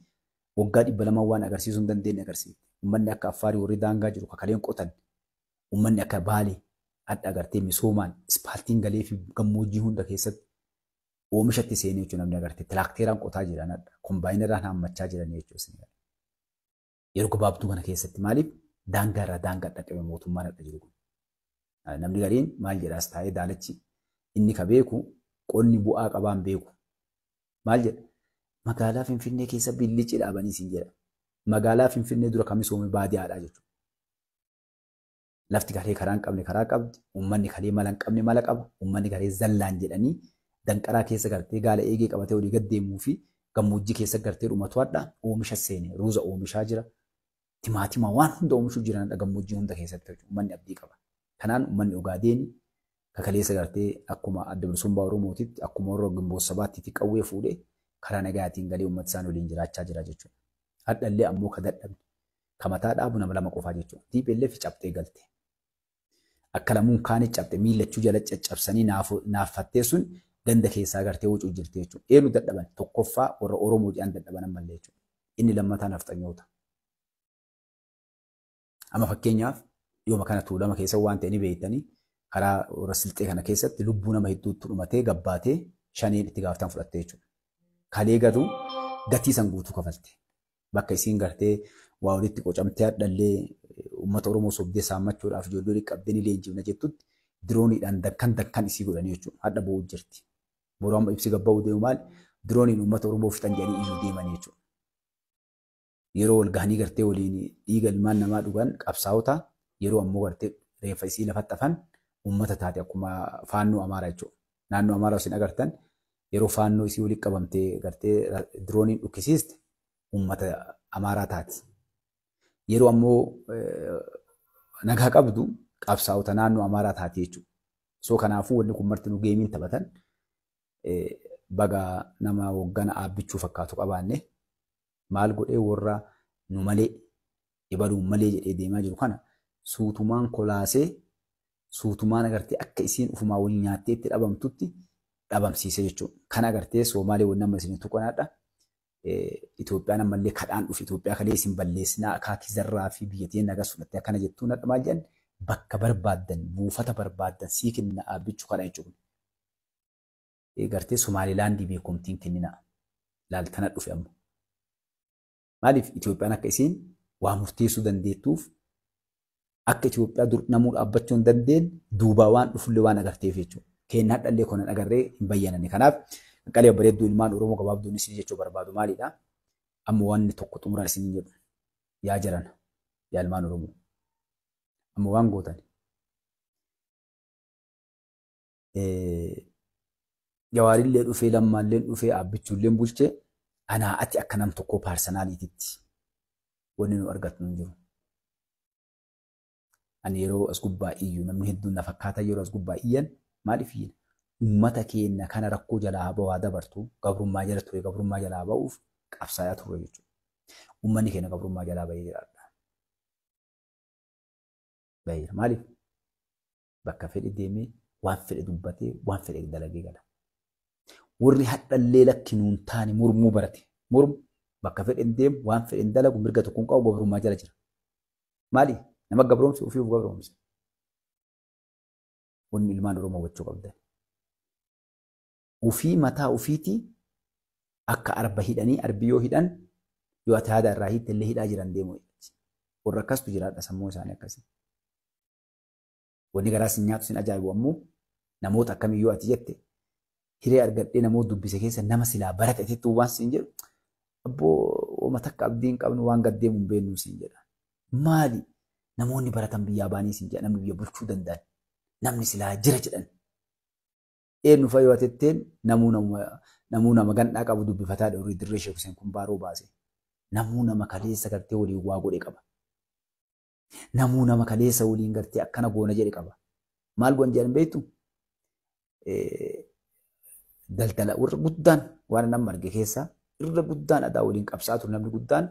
waggaa 200 waan agarsiisuu hin dandeenye agarsiiste. Uummanni akka Affaarii warri daangaa jiru kakaleen qotan uummanni akka Baalee adda agartee misoomaan ispaaltiin galee fi gammoojjii hunda keessatti oomishatti seenee jechuun namni agartee tiraakteeraan qotaa jiran adda kombaayineraan haammachaa jiran jechuudha. Yeroo gabaabduu kana keessatti maaliif daangaa irraa daangaa dhaqame mootummaan adda jiru kun. Namni gariin maal jedhaas taa'ee daalachi inni ka beeku qonni bu'aa qabaan beeku. Maal jedha magaalaa Finfinnee keessa billichi dhaabanii siin jedha. Magaalaa Finfinnee dura kan misoome baadiyyaadhaa jechuudha. Lafti garee karaa hin qabne karaa qabdi. Uummanni garee mala hin qabne mala qaba. Uummanni garee zallaan jedhanii danqaraa keessa gartee gaala eegee qabatee olii gad deemuu fi gammoojjii keessa gartee dhumatu adda oomisha seene ruuza oomishaa jira. Timaatima waan hunda oomishuu jiran gammoojjii hunda keessatti uummanni abdii qaba. Kanaan uummanni Ogaadeeni kakaleessa gartee akkuma adda bilisummaa Oromootitti akkuma warra Gimboot Sabaattiitti qawwee fuudhee karaa nagaatiin galee uummata isaan waliin jiraachaa jira jechuudha. Hadhallee ammoo ka dadhabne ka mataa dhaabu nama lama qofaa jechuudha. TPLF cabxee galte. Akka lamuun kaanii cabxe miillachuu jala caccabsanii naaffattee sun ganda keessaa gartee wucuu jirti jechuudha. Eenyu dadhaban tokkoffaa warra Oromoo jedhan dadhaban ammallee jechuudha. Inni lammataan nafxanyoota. Amma fakkeenyaaf yooma kana tuulama keessa waan ta'e ni beektanii karaa warra silxee kana keessatti lubbuu nama hedduutti dhumatee gabbaatee shaniin itti gaafatan fudhatte jechuudha. Kalee garuu gatii san guutuu kafalte. Bakka isiin gartee waa walitti qocamtee hadhallee uummata Oromoo sobdee saammachuudhaaf ijoollee qabdanii leenjifna jettutti dirooniidhaan dakkan isii godhanii jechuudha. Hadha bo'uu jirti. Boroo amma ibsi gabba'uu deemu maal dirooniin uummata Oromoo fixan jedhanii iyyuu deeman jechuudha. Yeroo wal gahanii gartee waliin dhiiga ilmaan namaa dhugan qabsaa'ota yeroo ammoo gartee reeffa isii lafatti hafan uummata taate akkuma faannoo Amaaraa jechuudha. Naannoo Amaaraa isin agartan yeroo faannoo isii walitti qabamtee gartee dirooniin dhukkisiiste uummata Amaaraa taati. Yeroo ammoo nagaa qabdu qabsaa'ota naannoo Amaaraa taati jechuudha. So kanaafuu wanni kun marti nu geemiin taphatan baga nama hoggana aabbichuu fakkaatu qabaanne maal godhee warra nu malee ibaluun malee jedhee deemaa jiru kana suutumaan kolaasee suutumaan agartee akka isiin ufumaa wal nyaattee itti dhabamtutti dhabamsiise jechuudha. Kan agartee Soomaalee wanni amma isin tuqanaadha. Itoophiyaan ammallee kadhaan dhufe Itoophiyaa kalee isin balleessinaa akaakii zarraa fi biyyattiin nagas fudhattee akkana jettuun adda maal jedhan bakka barbaaddan buufata barbaaddan sii kenna aabbichuu kana jechuudha. Gartee Somaalilaandii beekumtiin kennina laaltana dhufe amma. Maaliif Itoophiyaan akka isiin waa murteessuu dandeettuuf akka Itoophiyaa dur namuu dhaabbachuu hin dandeenye duubaa waan dhufullee waan agarteef jechuudha. Kennaa dhallee konan agarree hin bayyananne. Kanaaf qalee bareedduu ilmaan Oromoo gabaabduun isin jechuu barbaadu maalidha? Amma wanni tokko xumuraan isin jedhu yaa jiran yaa ilmaan Oromoo. Amma waan gootan. Jawaarillee dhufee lammaallee dhufee aabbichuullee bulchee anaa ati akka nam tokkoo paarsanaaliititti wanni nu argatnu hin jiru. Ani yeroo as gubbaa iyyu namni hedduun na fakkaata yeroo as gubbaa iyyan maaliif iyyan? Uummata keenya kana rakkoo jalaa ba'aa dabartu gabrummaa jala ture gabrummaa jalaa ba'uuf qabsaa'aa ture jechuudha. Uummanni keenya gabrummaa jalaa ba'ee jiraadha. Baay'ee maaliif? Bakka fedhe deemee waan fedhe dubbatee waan fedhe dalagee gala. Warri hadhallee lakki nuun taane mormuu barate. Mormu bakka fedhe deemu waan fedhe dalagu mirga tokkoon qabu gabrummaa jala jira. Maali? Nama gabroomse ofii of gabroomse. Wanni ilmaan Oromoo hubachuu qabdan. Ufii mataa ufiitii akka arba hidhanii arbi yoo hidhan yoo ati haada irraa hiitte illee hidhaa jiran deemu. Warra akkastu jiraadha sammuu isaanii akkasii. Wanni garaa sin nyaatu sin ajaa'ibu ammoo namoota akkamiyyuu ati jette hiree argadhee namoota dubbise keessa nama silaa baratetti waan siin jedhu abboo ooma takka abdiin qabnu waan gaddeemu hin beeknu siin jedha. Maali namoonni baratan biyyaa baanii siin jedha namni biyya bulchuu danda'an namni silaa jira jedhan. Eenyu fayyoo atetteen namuu nama gandhaa qabu dubbifataa dha horii dirree Sheek Huseen kun baaroo baase. Namuu nama kaleessa gartee waliin waa godhe qaba. Namuu nama kaleessa waliin gartee akkana goona jedhe qaba. Maal goon jedhan beektu? Daldala warra guddaan waan nama arge keessa irra guddaan aadaa waliin qabsaa ture namni guddaan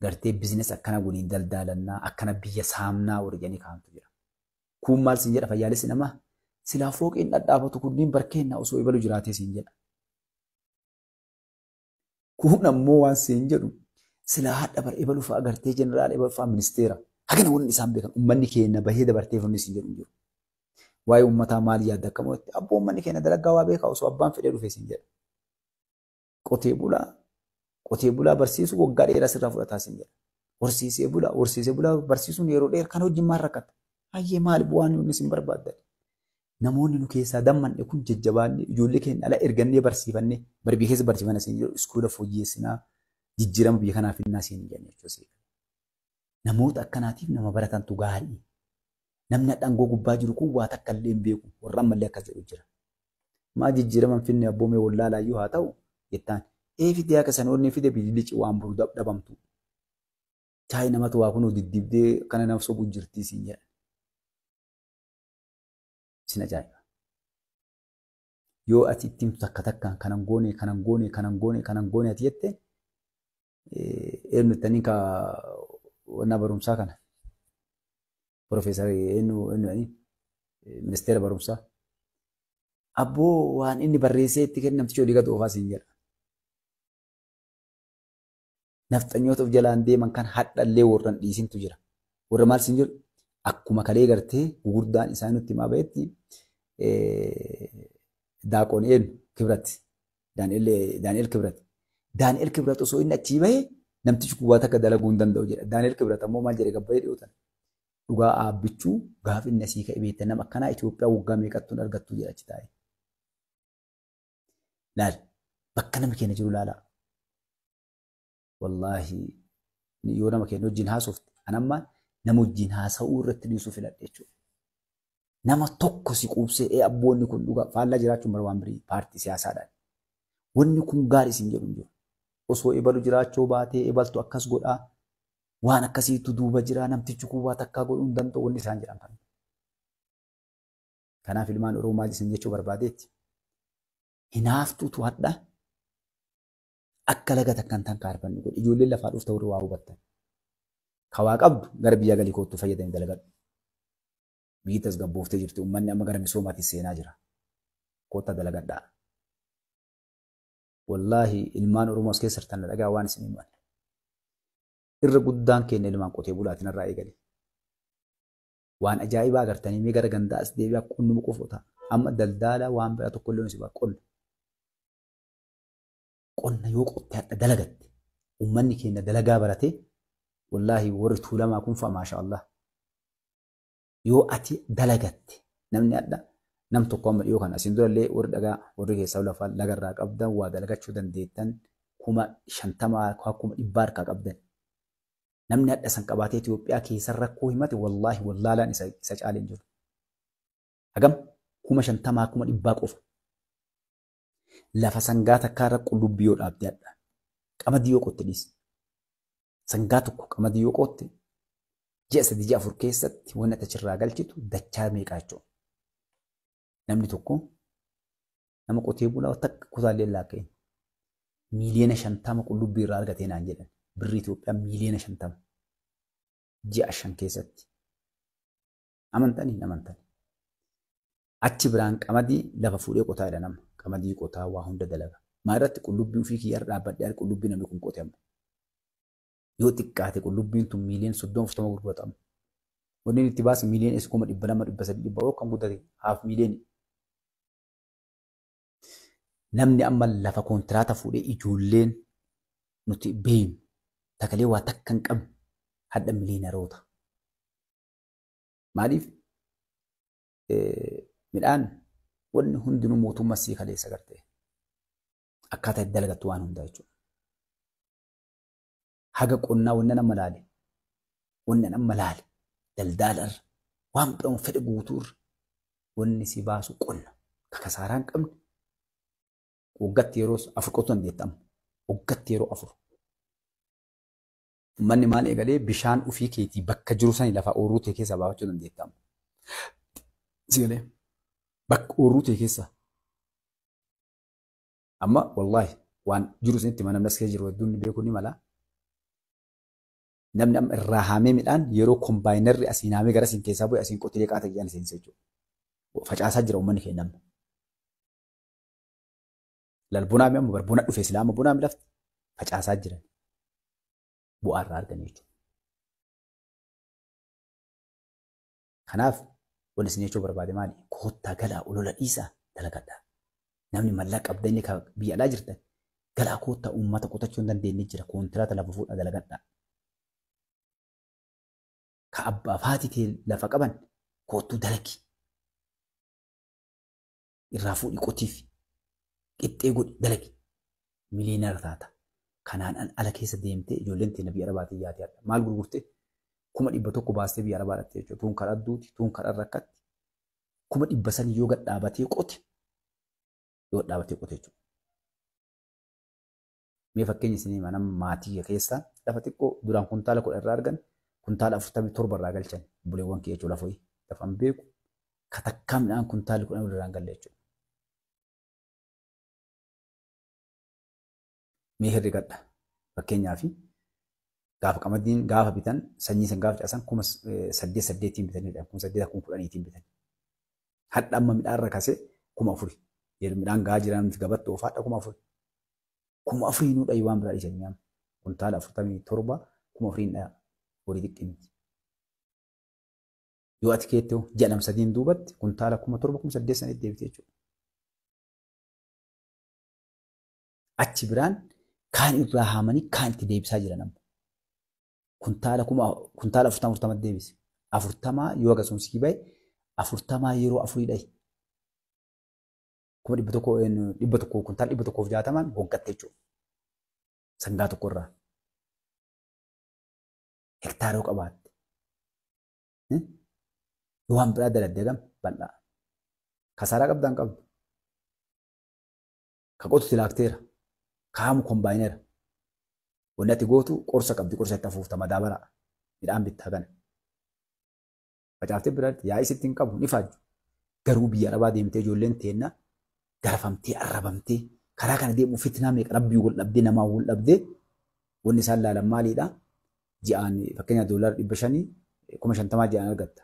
gartee biizines akkana waliin daldalannaa akkana biyya saamnaa warra jedhanii kaa'amtu jira. Kun maal siin jedha fayyaalessi namaa silaa fooqiin dhadhaabatu kunniin barkeennaa osoo ibalu jiraatee siin jedha. Kun ammoo waan siin jedhu silaa hadha bar ibalu fa'a gartee jeneraala ibalu fa'a ministeera. Hagana wanni isaan beekan uummanni keenya bahee dabartee funni siin jedhu jiru. Waa'ee uummataa maal yaadda akka mootti abboo uummanni keenya dalagaa waa beekaa osoo abbaan fedhee dhufee siin jedha. Qotee bulaa barsiisuu waggaa dheeraa sirraa fudhataa siin jedha. Horsiisee bulaa barsiisuun yeroo dheeraa kan hojii maal rakkata. Hayyee maali bu'aan inni siin barbaaddan. Namoonni nu keessaa dammanne kun jajjabaanne ijoollee keenya ala ergannee barsiifannee biyya keessa barsiifannee siin jedhu iskuula fooyyessinaa jijjiirama biyya kanaaf innaa siin jenna jechuudha. Namoota akkanaatiif nama baratantu gaarii. Namni dhangoo gubbaa jiru kun waa takka illee hin beeku warra ammallee akkas jedhu jira. Maa jijjiirama hin finne abboomee wallaalaayyuu haa ta'u jettaan fidee akka sanoonni fide bilici waan buru dhabamtu. Chaayi namatu waa kunuu diddibdee kana nama sobuu jirtii siin jedhan. Sin ajaa'iba. Yoo ati ittiin takka takkaan kanan goone ati jette eenyu ittanii ka wanna barumsaa kana. Profeesar ministeera barumsaa. Abboo waan inni barreessee itti kennamti shoodii gad oofaa siin jedha. Nafxanyoota of jalaan deeman kan hadhallee warran dhiisintu jira. Warra maal siin jedhu akkuma kalee gartee gurguddaan isaan nutti himaa ba'etti daaqoon Kibrat Daani'el Kibrat. Daani'el Kibrat osoo inni achii bahee namtichi kun waa takka dalaguu hin danda'u jedha. Daani'el Kibrat ammoo maal jedhee gabbayee dhiyootan. Dhugaa aabbichuu gaafa inni asii ka'e beektan nama akkanaa Itoophiyaa waggaa meeqattuun argattu jedha achi taa'e. Laal bakka nama keenya jiru laalaa. Wallaahi yoo nama keenya wajjin haasofte anammaa nama wajjin haasa'uu irratti dhiisuu filadhe jechuudha. Nama tokko si quubsee abboonni kun dhugaa faallaa jiraachuun bara waan birii paartii siyaasaadhaan. Wanni kun gaarii siin jedhu hin jiru. Osoo ebalu jiraachuu baatee ebaltu akkas godhaa. Waan akkasiitu duuba jira namtichi kun waa takkaa godhuu hin danda'u wanni isaan jedhan kan. Kanaaf ilmaan Oromoo maal isin jechuu barbaadeetti. Hinaaftuutu hadha akka laga takkan tan kaarfannu godhe ijoolleen lafaa dhufta warri waa hubattan. Kawaa qabdu gara biyya galii kootu fayyadamee dalagadhu. Biyyi tasgabbooftee jirti uummanni amma gara misoomaatti seenaa jira. Koota dalagadhaa. Wallaahi ilmaan Oromoo as keessa jirtan dhagaa waan isin himan. Irra guddaan keenya ilmaan qotee bulaatiin irraa eegale. Waan ajaa'ibaa agartanii mee gara gandaa as deebi'aa qonnuma qofoota. Amma daldala waan biraa tokko illee nusibaa qonna. Qonna yoo qottee hadha dalagatte uummanni keenya dalagaa baratee wallaahi warri tuulamaa kun fa'a maasha Allah. Yoo ati dalagatte namni hadha nam tokko amma dhiyoo kana asiin durallee warri dhagaa warri keessaa lafaa lagarraa qabdan waa dalagachuu dandeettan 50,000 100,000 harkaa qabdan. Namni hadha san qabaatee Itoophiyaa keessa rakkoo himate wallaahi wallaalaan isa caaleen jiru. Hagam 50,000 100,000 qofa. Lafa sangaa takkaa irra qullubbii yoo dhaabde hadha. Qamadii yoo qotte dhiisi. Sangaa tokko qamadii yoo qotte ji'a 3 ji'a 4 keessatti wanni achirraa galchitu dachaa meeqaa jechuudha. Namni tokko nama qotee bulaa takka kutaalee laaqee miiliyoona 50 qullubbii irraa argatee naan jedhan. Birri Itoophiyaa miiliyoona 50 ji'a 5 keessatti. Amantanii amantanii. Achi biraan qamadii lafa fuudhee qotaa jedha nama. Qamadii qotaa waa hunda dalaga. Maa irratti qullubbii ofii kiyyaar dhaabbadhee qullubbii namni kun qotamu. Yoo xiqqaate qullubbiin tun miiliyoona 30 gurguratamu. Wanni itti baase miiliyoona 200 300 kan guddate haaf miiliyooni. Namni amma lafa kontiraata fuudhee ijoolleen nuti beeynu takalee waa takka hin qabne hadha miliyoneroota. Maaliif midhaan wanni hundinuu mootummaa sii kaleessa gartee akkaataa itti dalagattu waan hundaa jechuudha. Haga qonnaa wanna nama laale daldaalarra waan biramu fedhe guutuurra wanni si baasu qonna kakasaaraa hin qabne waggaatti yeroo 4 qotuu dandeettamu waggaatti yeroo 4. Manni maal eegalee bishaan ofii keetii bakka jiru sanii lafa oorruu ta'e keessaa baafachuu dandeettamu. Sigalee bakka oorruu ta'e keessaa amma wallaahi waan jiru sanitti mana namni jiru hedduun beekuu ni mala. Namni amma irraa haamee midhaan yeroo kombaayinarri asiin haamee gara asiin keessaa bu'e asiin qotilee qaata jedhan seensa jechuudha. Facaasaa jira uummanni keenya amma. Lalbunaa mi amma barbuna dhufee silaa amma bunaa mi lafti facaasaa jiran. Bu'aa irraa argan jechuudha. Kanaaf wanti isin jechuu barbaade maali? Koottaa galaa olola dhiisaa dalagadhaa. Namni mallaqa qabda inni biyya alaa jirtan galaa koottaa uummata qotachuu hin dandeenye jira. Kontiraata lafa fuudhaa dalagadhaa. Ka abbaa fi haati lafa qaban koottuu dalagi. Irraa fuudhi qotiif qixxee godhi dalagi. Miliyoonara taata. Kanaan ala keessa deemtee ijoolleen teenya biyya arabaatii yaatee adda. Maal gurgurtee? 100 baastee biyya arabaa dhattee jechuudha. Tuun kadhaa duuti, tuun kadhaa rakkatti. 100 yoo gad dhaabatee qote. Yoo dhaabatee qote jechuudha. Mee fakkeenya isinii mana maatii keessaa lafa xiqqoo duraan kuntaala 10 irraa argan kuntaala 47 irraa galchan buleewwan kee jechuudha lafooyi. Lafan beeku katakkaa midhaan kuntaali 10 irraa galle jechuudha. Mee herregadha fakkeenyaaf gaafa qamadiin gaafa bitan sanyii san gaafa caasan 8,800 bitanidha 8,10 bitan. Hadha amma midhaan rakase 4,000 yeroo midhaan gaa jiran gabaatti ofaadha 4,000. 4,000 nuu dhayi waan biraa dhiisan nyaama. Kuntaala 47 4,000 dhaya horii xiqqeenti. Yoo ati keettoo jedham sadiin duubatti kuntaala 7,000 8,000 deebite jechuudha. Achi biraan kaan irraa haamanii kaan itti deebisaa jiran amma. Kuntaala 40 deebise. 40 yoo akkasumas sii bahe 40 yeroo 4 dhayi. 100 kuntaala 160 waggaatti jechuudha. Sangaa tokko irraa. Hektaara yoo qabaatte. Yoo waan biraa daladdeegam bal'aa. Kasaaraa qabdaan qabdu. Ka qotu tilaakteera. Kaamu kombaayinera. Wanti ati gootu qorsa qabdi qorsa itti afuufta madaabara midhaan bittaa kana. Facaaftee biraatti yaa'ii sitti hin qabu ni faaju. Garuu biyya arabaa deemtee ijoolleen teenna garafamtee arrabamtee karaa kana deemu fitnaa meeqa rabbii wal dhabdee namaa wal dhabdee wanni isaan laalan maaliidha? Ji'aan fakkeenyaaf doolaara 500 50 ji'aan argatta.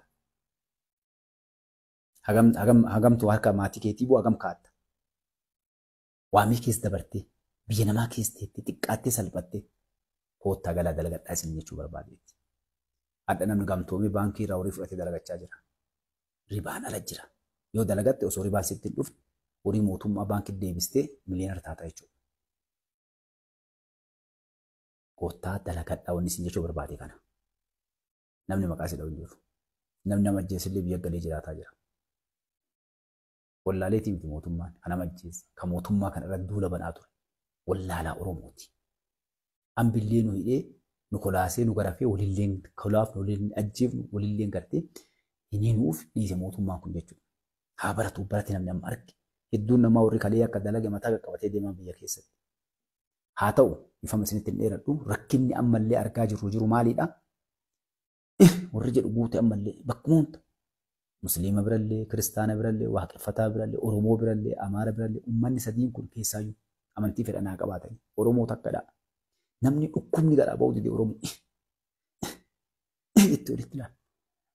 Hagamtu harka maatii keetii bu'aa hagam kaatta. Waamii keessa dabartee biyya namaa keessatti xiqqaattee salphattee koottaa galaa dalagadhaa isin jechuu barbaadeetti. Adda namni gamtoomee baankii irraa horii fudhatee dalagachaa jira. Ribaan ala jira. Yoo dalagatte osoo ribaan sitti hin dhufne horii mootummaa baankii deebistee miliyoonara taata jechuudha. Koottaa dalagadhaa wanni isin jechuu barbaade kana. Namni maqaa si dhawu hin jiru. Namni nama ajjeesillee biyya galee jiraataa jira. Wallaaleetii miti mootummaan kan nama ajjeese kan mootummaa kana irratti duula banaa ture. Wallaalaa Oromooti. Ambillee nu hidhee nu kolaasee nu garafee walilleen kolaaf walilleen ajjeefnu walilleen gartee inni nuuf dhiise mootummaan kun jechuudha. Haa baratu barate namni amma arge. Hedduun namaa warri kalee akka dalage mataa qaqqabatee deeman biyya keessatti. Haa ta'u ifama isinitti hin dheeradhu rakkinni ammallee argaa jiru maaliidha? Warri jedhu guute ammallee bakkuma hunda. Musliima birallee, Kiristaana birallee, Waaqeffataa birallee, Oromoo birallee, Amaara birallee uummanni sadiin kun keessaayyuu amantii fedhanaa qabaatanii Oromoo takkadha. Namni dhukkubni garaa ba'u didee Oromoo jetti walitti ilaala.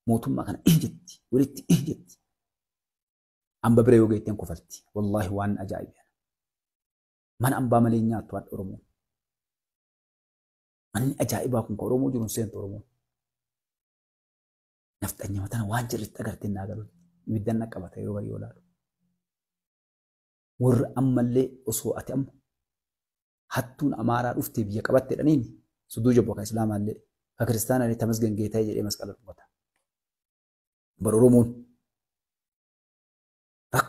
Mootummaa kana jetti walitti jetti. Amba bira yoo geetteen kofalti. Wallaahi waan ajaa'iba. Mana ambaa malee nyaattu haadha Oromoo. Manni ajaa'ibaa kun ka Oromoo jiru seentu Oromoo. Nafxanya matana waan jirritti agartee naa galu ibiddan naqqabata yeroo baay'ee olaalu. Warri ammallee osoo ati amma hattuun Amaaraa dhuftee biyya qabatte dhaniini suduu jabbo kan Islaamaallee ka Kiristaanaallee tamasgan geetaa jedhee masqala dhufata. Bara Oromoon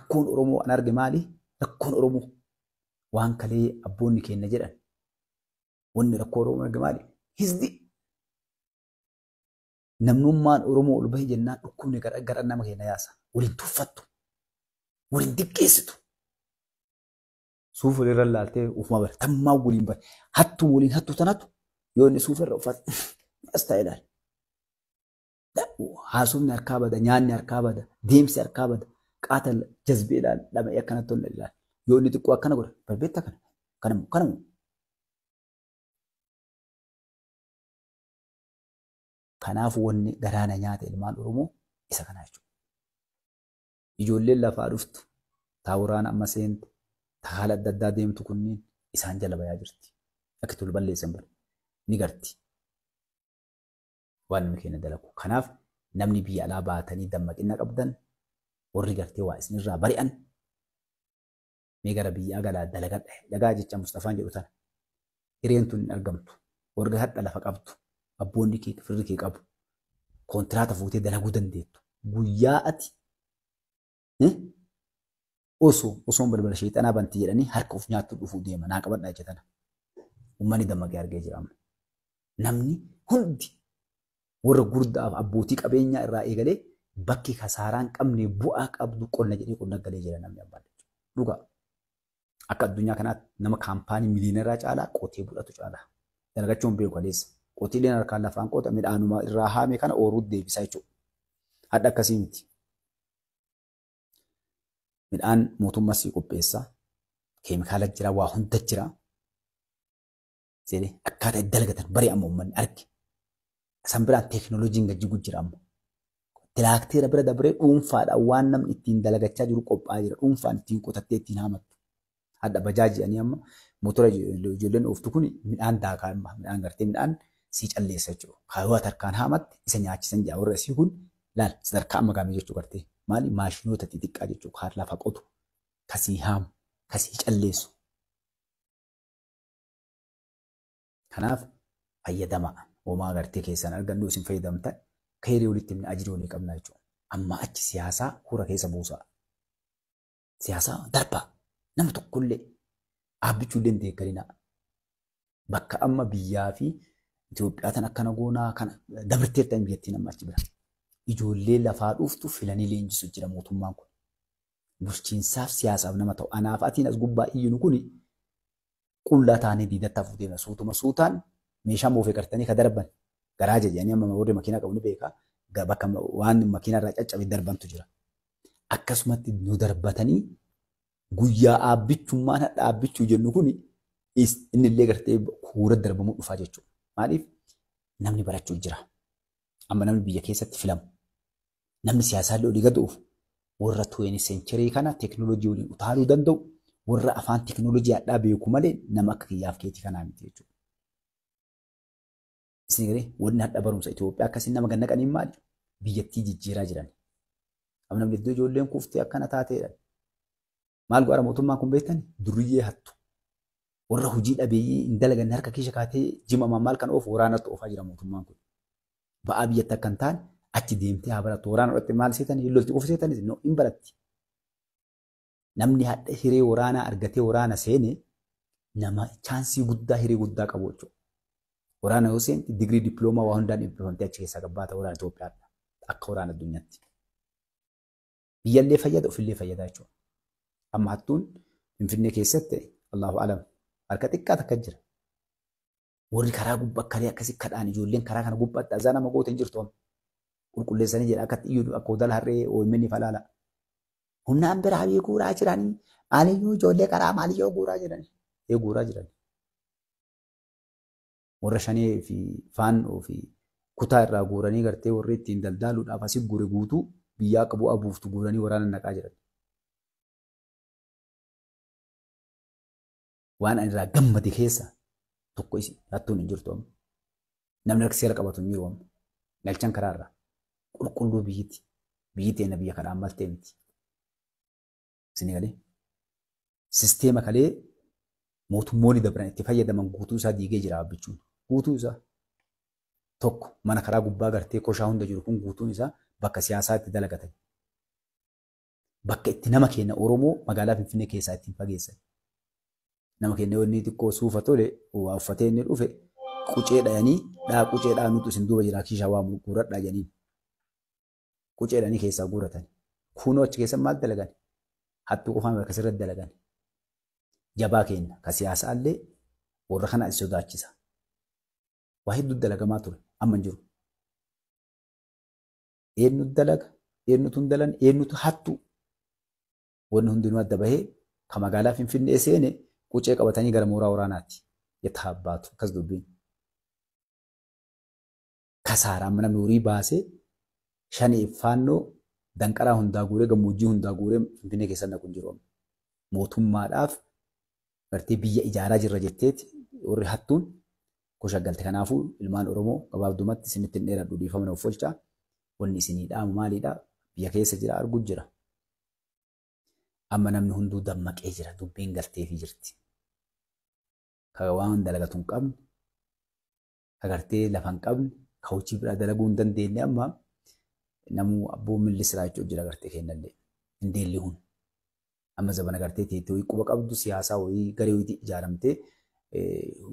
rakkoon Oromoo an arge maali? Rakkoon Oromoo waan kalee abboonni keenya jedhan wanni rakkoo Oromoo arge maali? Hizdi namnummaan Oromoo ol bahee jennaan dhukkubni gara nama keenya yaasa. Waliin tuffattu, waliin diqqeessitu. Suufa irra laaltee ufuma bara tammaa waliin bara hattu waliin hattu tanatu yoo inni suufa irra uffate as ta'e ilaali. Haasofni harkaa bada, nyaanni harkaa bada, deemsi harkaa bada, qaata jazbee ilaali, dhama'ee akkanatti tolle ilaali. Yoo inni xiqqoo akkana godhe barbeetta kanamu. Kanaaf wanni garaana nyaata ilmaan Oromoo isa kana jechuudha. Ijoolleen lafaa dhuftu taawuraan amma seente haala adda addaa deemtu kunniin isaan jala bayaa jirti. Akka tolu balleessan bari ni garti. Waan namni keenya dalagu. Kanaaf namni biyya alaa baatanii dammaqina qabdan warri gartee waa isinirraa bari'an mee gara biyyaa galaa dalagadha. Dagaa jecha Mustafaan jedhu tana. Hireen tun hin argamtu. Warri hadha lafa qabdu. Abboonni kee firri kee qabu. Kontiraata fuutee dalaguu dandeettu. Guyyaa ati osoo balbala sheexanaa banti jedhanii harka of nyaattu dhufuu deema. Naa qabadhaa jetana. Uummanni dammaqee argee jira. Namni hundi warra gurdaaf abbootii qabeenyaa irraa eegalee bakki kasaaraan qabne bu'aa qabdu qonna jedhee qonna galee jira namni abbaan. Dhugaa. Akka addunyaa kanaatti nama kaampaanii miliyoonarraa caalaa qotee bulatu caalaa. Dalagachuun beeku aleessa. Qotiileen harkaan lafaan qota midhaanuma irraa haame kana ooruutti deebisaa jechuudha. Hadda akkasii miti. Midhaan mootummaa sii qopheessaa. Keemikaala jira, waa hunda jira. Akkaataa itti dalagatan bari amma uummanni arge. Isaan biraan teekinooloojiin gajjigu jira amma. Tiraakteera bira dabree dhuunfaadhaan waan namni ittiin dalagachaa jiru qophaa'aa jira. Dhuunfaan ittiin qotattee ittiin haamattu. Hadda bajaaji'anii amma motora ijoolleen ooftu kun midhaan daakaa midhaan gartee midhaan sii calleessa jechuudha. Kaayyoota harkaan haamatti isa nyaachisan jaa warra isii kun laal sadarkaa amma gaamee jechuu gartee maali maashinoota xixiqqaa jechuudha kan lafa qotu kasii haamu kasii calleessu. Kanaaf fayyadamaa homaa gartee keessan argannu isin fayyadamtan keerii walitti himne ajirii walii qabna jechuudha. Amma achi siyaasaa hura keessa buusaa. Siyaasaa darbaa nama tokkollee dhaabbichuu illee hin deeggarinaa. Bakka amma biyyaa fi Itoophiyaa tan akkana goonaa kana dabarteettan biyyattiin amma achi bira. Ijoollee lafaa dhuftu filanii leenjisu jira mootummaan kun. Bulchiinsaaf siyaasaaf nama ta'u. Anaaf atiin as gubbaa iyyuu kun qullaa taanee diidattaaf deema. Suutuma suutaan meeshaa moofee qartanii ka darban garaa jedhanii amma warri makiinaa qabu ni beekaa. Bakka waan makiinarraa caccabe darbantu jira. Akkasumatti nu darbatanii guyyaa dhaabbichummaan dhaabbichuu jennu kun inni illee gartee huura darbamuu dhufaa jechuudha. Maaliif namni barachuu jira. Amma namni biyya keessatti filamu. Namni siyaasaallee olii gad dhufu warra 20th century kana teekinooloojii waliin utaaluu danda'u warra afaan teekinooloojii addaa beeku malee nama akka kiyyaaf keetii kanaa miti jechuudha. Isin garee wanni hadha barumsa Itoophiyaa akkasiin nama gannaqanii maali? Biyyattii jijjiiraa jiran. Amma namni iddoo ijoolleen kuuftee akkana taateedha. Maal godha mootummaan kun beektani? Duriyyee hattu. Warra hojii dhabeeyyii hin dalaganne harka keessa kaatee jimamaan maal kan oofu waraanatti oofaa jira mootummaan kun. Ba'aa biyyatti akka hin taane achi deemtee haa barattu. Waraana irratti maal seetanii lolti qofa seetanis hin baratti. Namni hadha hiree waraanaa argatee waraana seene nama chaansii guddaa hiree guddaa qabu jechuudha. Waraana yoo seenti digirii dippiloomaa waa hundaan eebbifamtee achi keessaa qabbaata waraana Itoophiyaadha. Akka waraana addunyaatti. Biyyallee fayyada ofillee fayyadaa jechuudha. Amma hattuun Finfinnee keessatti Allahu alam harka xiqqaa takka jira. Warri karaa gubbaa akkalee akkasii kadhaan ijoolleen karaa kana gubbaatti azaa nama goote hin jirtu amma. Qulqulleessanii jedha akkatti iyyuu akka odala harree OMN falaala. Humnaan biraa guuraa jiranii maaliyyuu ijoollee karaa maaliyyoo guuraa jiranii. Guuraa jiranii. Warra shanee fi faannoo fi kutaa irraa guuranii gartee warri ittiin daldaaluudhaaf asii guure guutuu biyyaa akka bu'aa buuftu guuranii waraana naqaa jiran. Waan ani irraa gammade keessa tokko hattuun hin jirtu amma. Namni harka seera qabatu hin jiru amma. Galchan karaarraa. Qulqulluu biyyitti. Biyyi teenya biyya kanaan maltee miti. Isin galee. Sisteema kalee mootummoonni dabran itti fayyadaman guutuu isaa diigee jira abbichuun. Guutuu isaa tokko mana karaa gubbaa gartee koshaa hunda jiru kun guutuun isaa bakka siyaasaa itti dalagatan. bakka itti nama keenya Oromoo magaalaa Finfinnee keessaa ittiin fageessan. Nama keenya wanni xiqqoo suufa tole waa uffatee inni dhufe qucee dhayanii qucee dhaanutu isin duuba jira kiishaa waa guuradhaa jedhaniin. Qucee dhanii keessaa guuratan. Kunoo achi keessa maal dalagan? Hattuu qofaan bakka sirratti dalagan. Jabaa keenya ka siyaasaallee warra kana sodaachisa. Waa hedduu dalagamaa ture amma hin jiru. Eenyu dalaga, eenyutu hin dalan, eenyutu hattuu. Wanni hundinuu adda bahee ka magaalaa Finfinnee seene qucee qabatanii gara mooraa waraanaatti yattaabbaatu akkas dubbiin. Kasaaraa mana nuurii baasee shanii faannoo danqaraa hundaa guuree gammoojjii hundaa guuree Finfinnee keessa naqu hin jiru. Mootummaadhaaf gartee biyya ijaaraa jirra jetteeti warri hattuun koshaggalte. Kanaafuu ilmaan Oromoo gabaabdumatti isinitti hin dheeradhu dhiifama of oolchaa. Wanni isinii dhaamu maalidhaa? Biyya keessa jira arguu jira. Amma namni hunduu dammaqee jira. Dubbiin galteefii jirti. Ka waan dalagatu hin qabne, ka gartee lafa hin qabne, ka hojii biraa dalaguu hin dandeenye amma namuu abboo millisraa jechuun jira gartee kennallee. Hin deelli hun. Amma zabana gartee teettee wayii quba qabdu siyaasaa wayii garee wayii ijaaramtee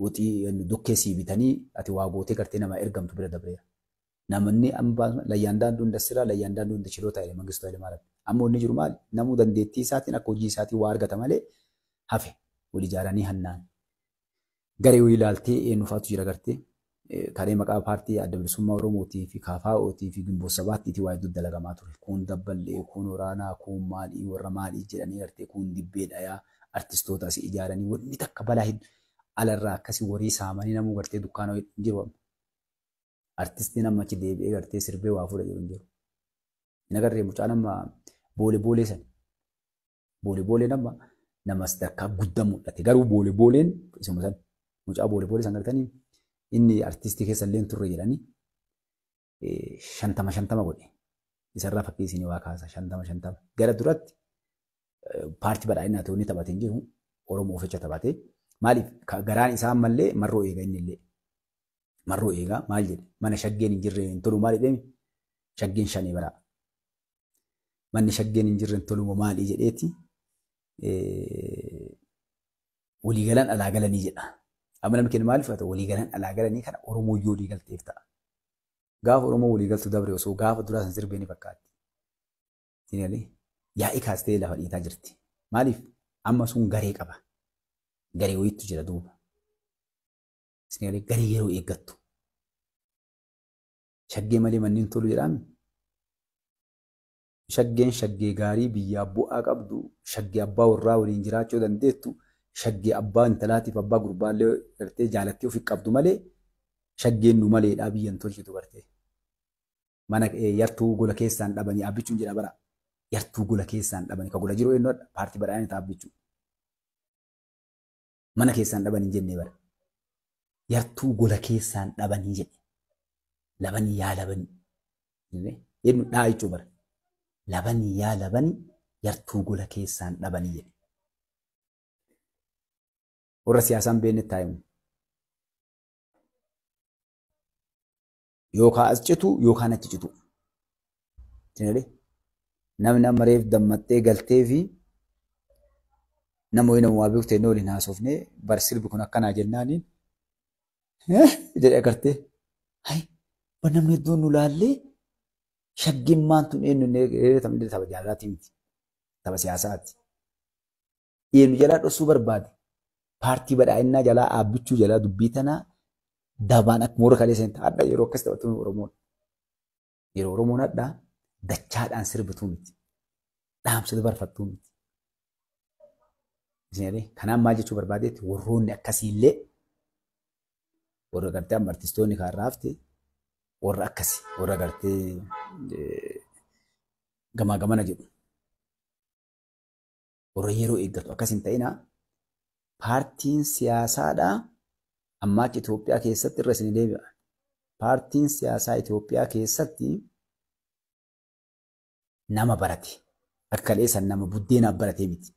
wuxii dukkee sii bitanii ati waa gootee gartee nama ergamtu bira dabreera. Namoonni amma layyaan daanduu indasiraa layyaan daanduu indashiroo ta'e Mangistuu Hayilamaariyaam. Amma wanni jiru maali? Namuu dandeettii isaatiin akka hojii isaatiin waa argata malee hafe wal ijaaranii hannaan. Garee wayii ilaaltee eenyufaatu jira gartee karee maqaa paartii adda bilisummaa Oromootii fi KFO'tii fi Gimboot Sabaattii waa hedduu dalagamaa ture. Kun dabballee, kun waraanaa, kun maalii warra maalii jedhanii gartee kun dibbee dhayaa artistoota asii ijaaranii wanni takka balaa alarraa akkasii warii saamanii namuu gartee dukkaana hin jiru. Artistiin amma achi deebi'ee gartee sirbee waa fuudha jiru hin jiru. Hin agarree mucaa nama boolee san. Boolee nama sadarkaa guddaa mul'ate. Garuu booleen isuma san mucaa boolee san gartanii inni artistii keessa illee turre jedhanii 50 godhe. Isarraa fakkii isinii waa kaasa 50. Gara duratti paartii badhaadhinaa ta'uu ni taphatee hin jiru. Oromoo oficha taphatee. Maaliif garaan isaa ammallee marroo eega inni illee. Marroo eegaa maal jedhe mana shaggeen hin jirre hin tolu maal jedhemi shaggeen shanii baraa. Manni shaggeen hin jirre hin tolu maalii jedheeti waliigalaan alaa galanii jedha. Amma namni kenna maaliif haa waliigalaan alaa galanii kana Oromoo yoo waliigalteef ta'a. Gaafa Oromoo waliigaltu dabre osoo gaafa duraa san sirbee ni fakkaatti. Yaa'ii kaastee lafa dhiitaa jirti. Maaliif amma sun garee qaba. Garee wayiitu jira duuba. Garee yeroo eeggattu. Shaggee malee manneen tolu jedhame. Shaggeen shaggee gaarii biyyaa bu'aa qabdu, shaggee abbaa warraa waliin jiraachuu dandeettu, shaggee abbaa intalaatiif abbaa gurbaallee gartee jaalattee ofii qabdu malee shaggeen nu maleedhaa biyyan tolchitu gartee. Mana yartuu gola keessaan dhabanii abbichuun jedha bara. Yartuu gola keessaan dhabanii ka gola jiru eenyudha paartii badhaadhinaa ta'a abbichuu. Mana keessaan dhabanii jennee bara. Yartuu gola keessaan dhabanii jedhe. Labanii yaa labanii. Eenyu dhaa jechuu bara. Labanii yaa labanii yartuu gola keessaan dhabanii jedhe. Warra siyaasaan beekne taa'imu. Yookaan as citu yookaan achi citu. Namni amma reef dammattee galtee fi nama waa beektu inni waliin haasofnee bar sirbi kun akkanaa jennaaniin jedhee agartee namni hedduun nu laallee shaggeen maantun eenyu taphni tapha jaalalaati miti tapha siyaasaati. Eenyu jalaa dhossuu barbaade paartii badhaadhinaa jalaa aabbichuu jalaa dubbii tanaa dabaan akka moora kalee seentaa adda yeroo akkas taphatu Oromoon. Yeroo Oromoon addaa dachaadhaan sirbituu miti. Dhaamsa barfattuu miti. Kanaan maal jechuu barbaadeetti warroonni akkasiillee warra gartee amma artistoonni kaarraa hafte warra akkasii warra gartee gamaa gamana jedhu. Warra yeroo eeggatu akkas hin ta'inaa paartiin siyaasaadhaa ammaa Itoophiyaa keessatti irra isin deebi'a. Paartiin siyaasaa Itoophiyaa keessatti nama barate akka leessan nama buddeenaaf barate miti.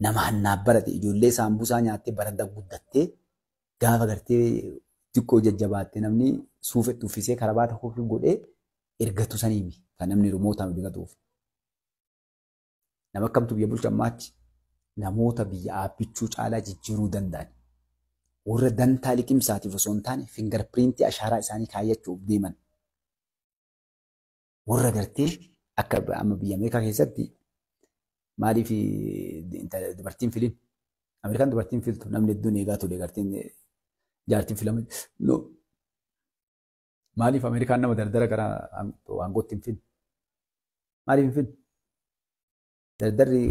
Nama hannaaf barate ijoollee saambusaa nyaattee baranda guddattee gaafa gartee xiqqoo jajjabaatte namni suufetti uffisee karabaata koofii godhee ergatu saniimi kan namni rumootaan ergatuuf. Nama akkamtu biyya bulchan maachi namoota biyya aabbichuu caalaa jijjiiruu danda'an. Warra dantaa liqimsaatiif osoo hin taane fingarpiriintii ashaaraa isaanii kaayyachuuf deeman. Warra gartee akka amma biyya Ameerikaa keessatti maaliif dubartiin filin? Ameerikaan dubartiin filtu namni hedduun eegaa ture gartiin jaartiin filame. Maaliif Ameerikaan nama dardara gara aangootti hin finne? Maaliif hin finne? Dardarri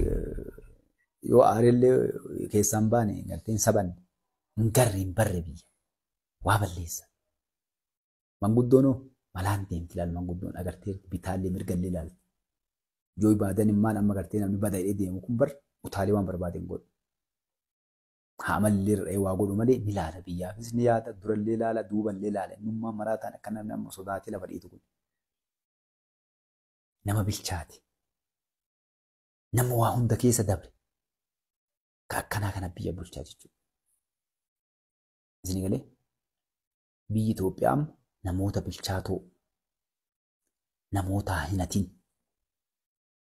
yoo aareellee keessaan baane garteen saban hin garre hin barre biyya waa balleessa. Manguddoonoo malaan deemti ilaala manguddoon agartee bitaallee mirgallee ilaala. Joo ibaadan immaan amma gartee namni bada'ee deemu kun bar utaalee waan barbaadeen godhu. Haamallee irra waa godhu malee ni ilaala biyyaafis ni yaada durallee ilaala duuballee ilaala innummaa maraataan akka namni amma sodaatee lafa dhiitu kun. Nama bilchaate. Nama waa hunda keessa dabre. Ka akkanaa kana biyya bulchaa jechuudha. Isin galee biyyi Itoophiyaa namoota bilchaatoo, namoota hinatiin,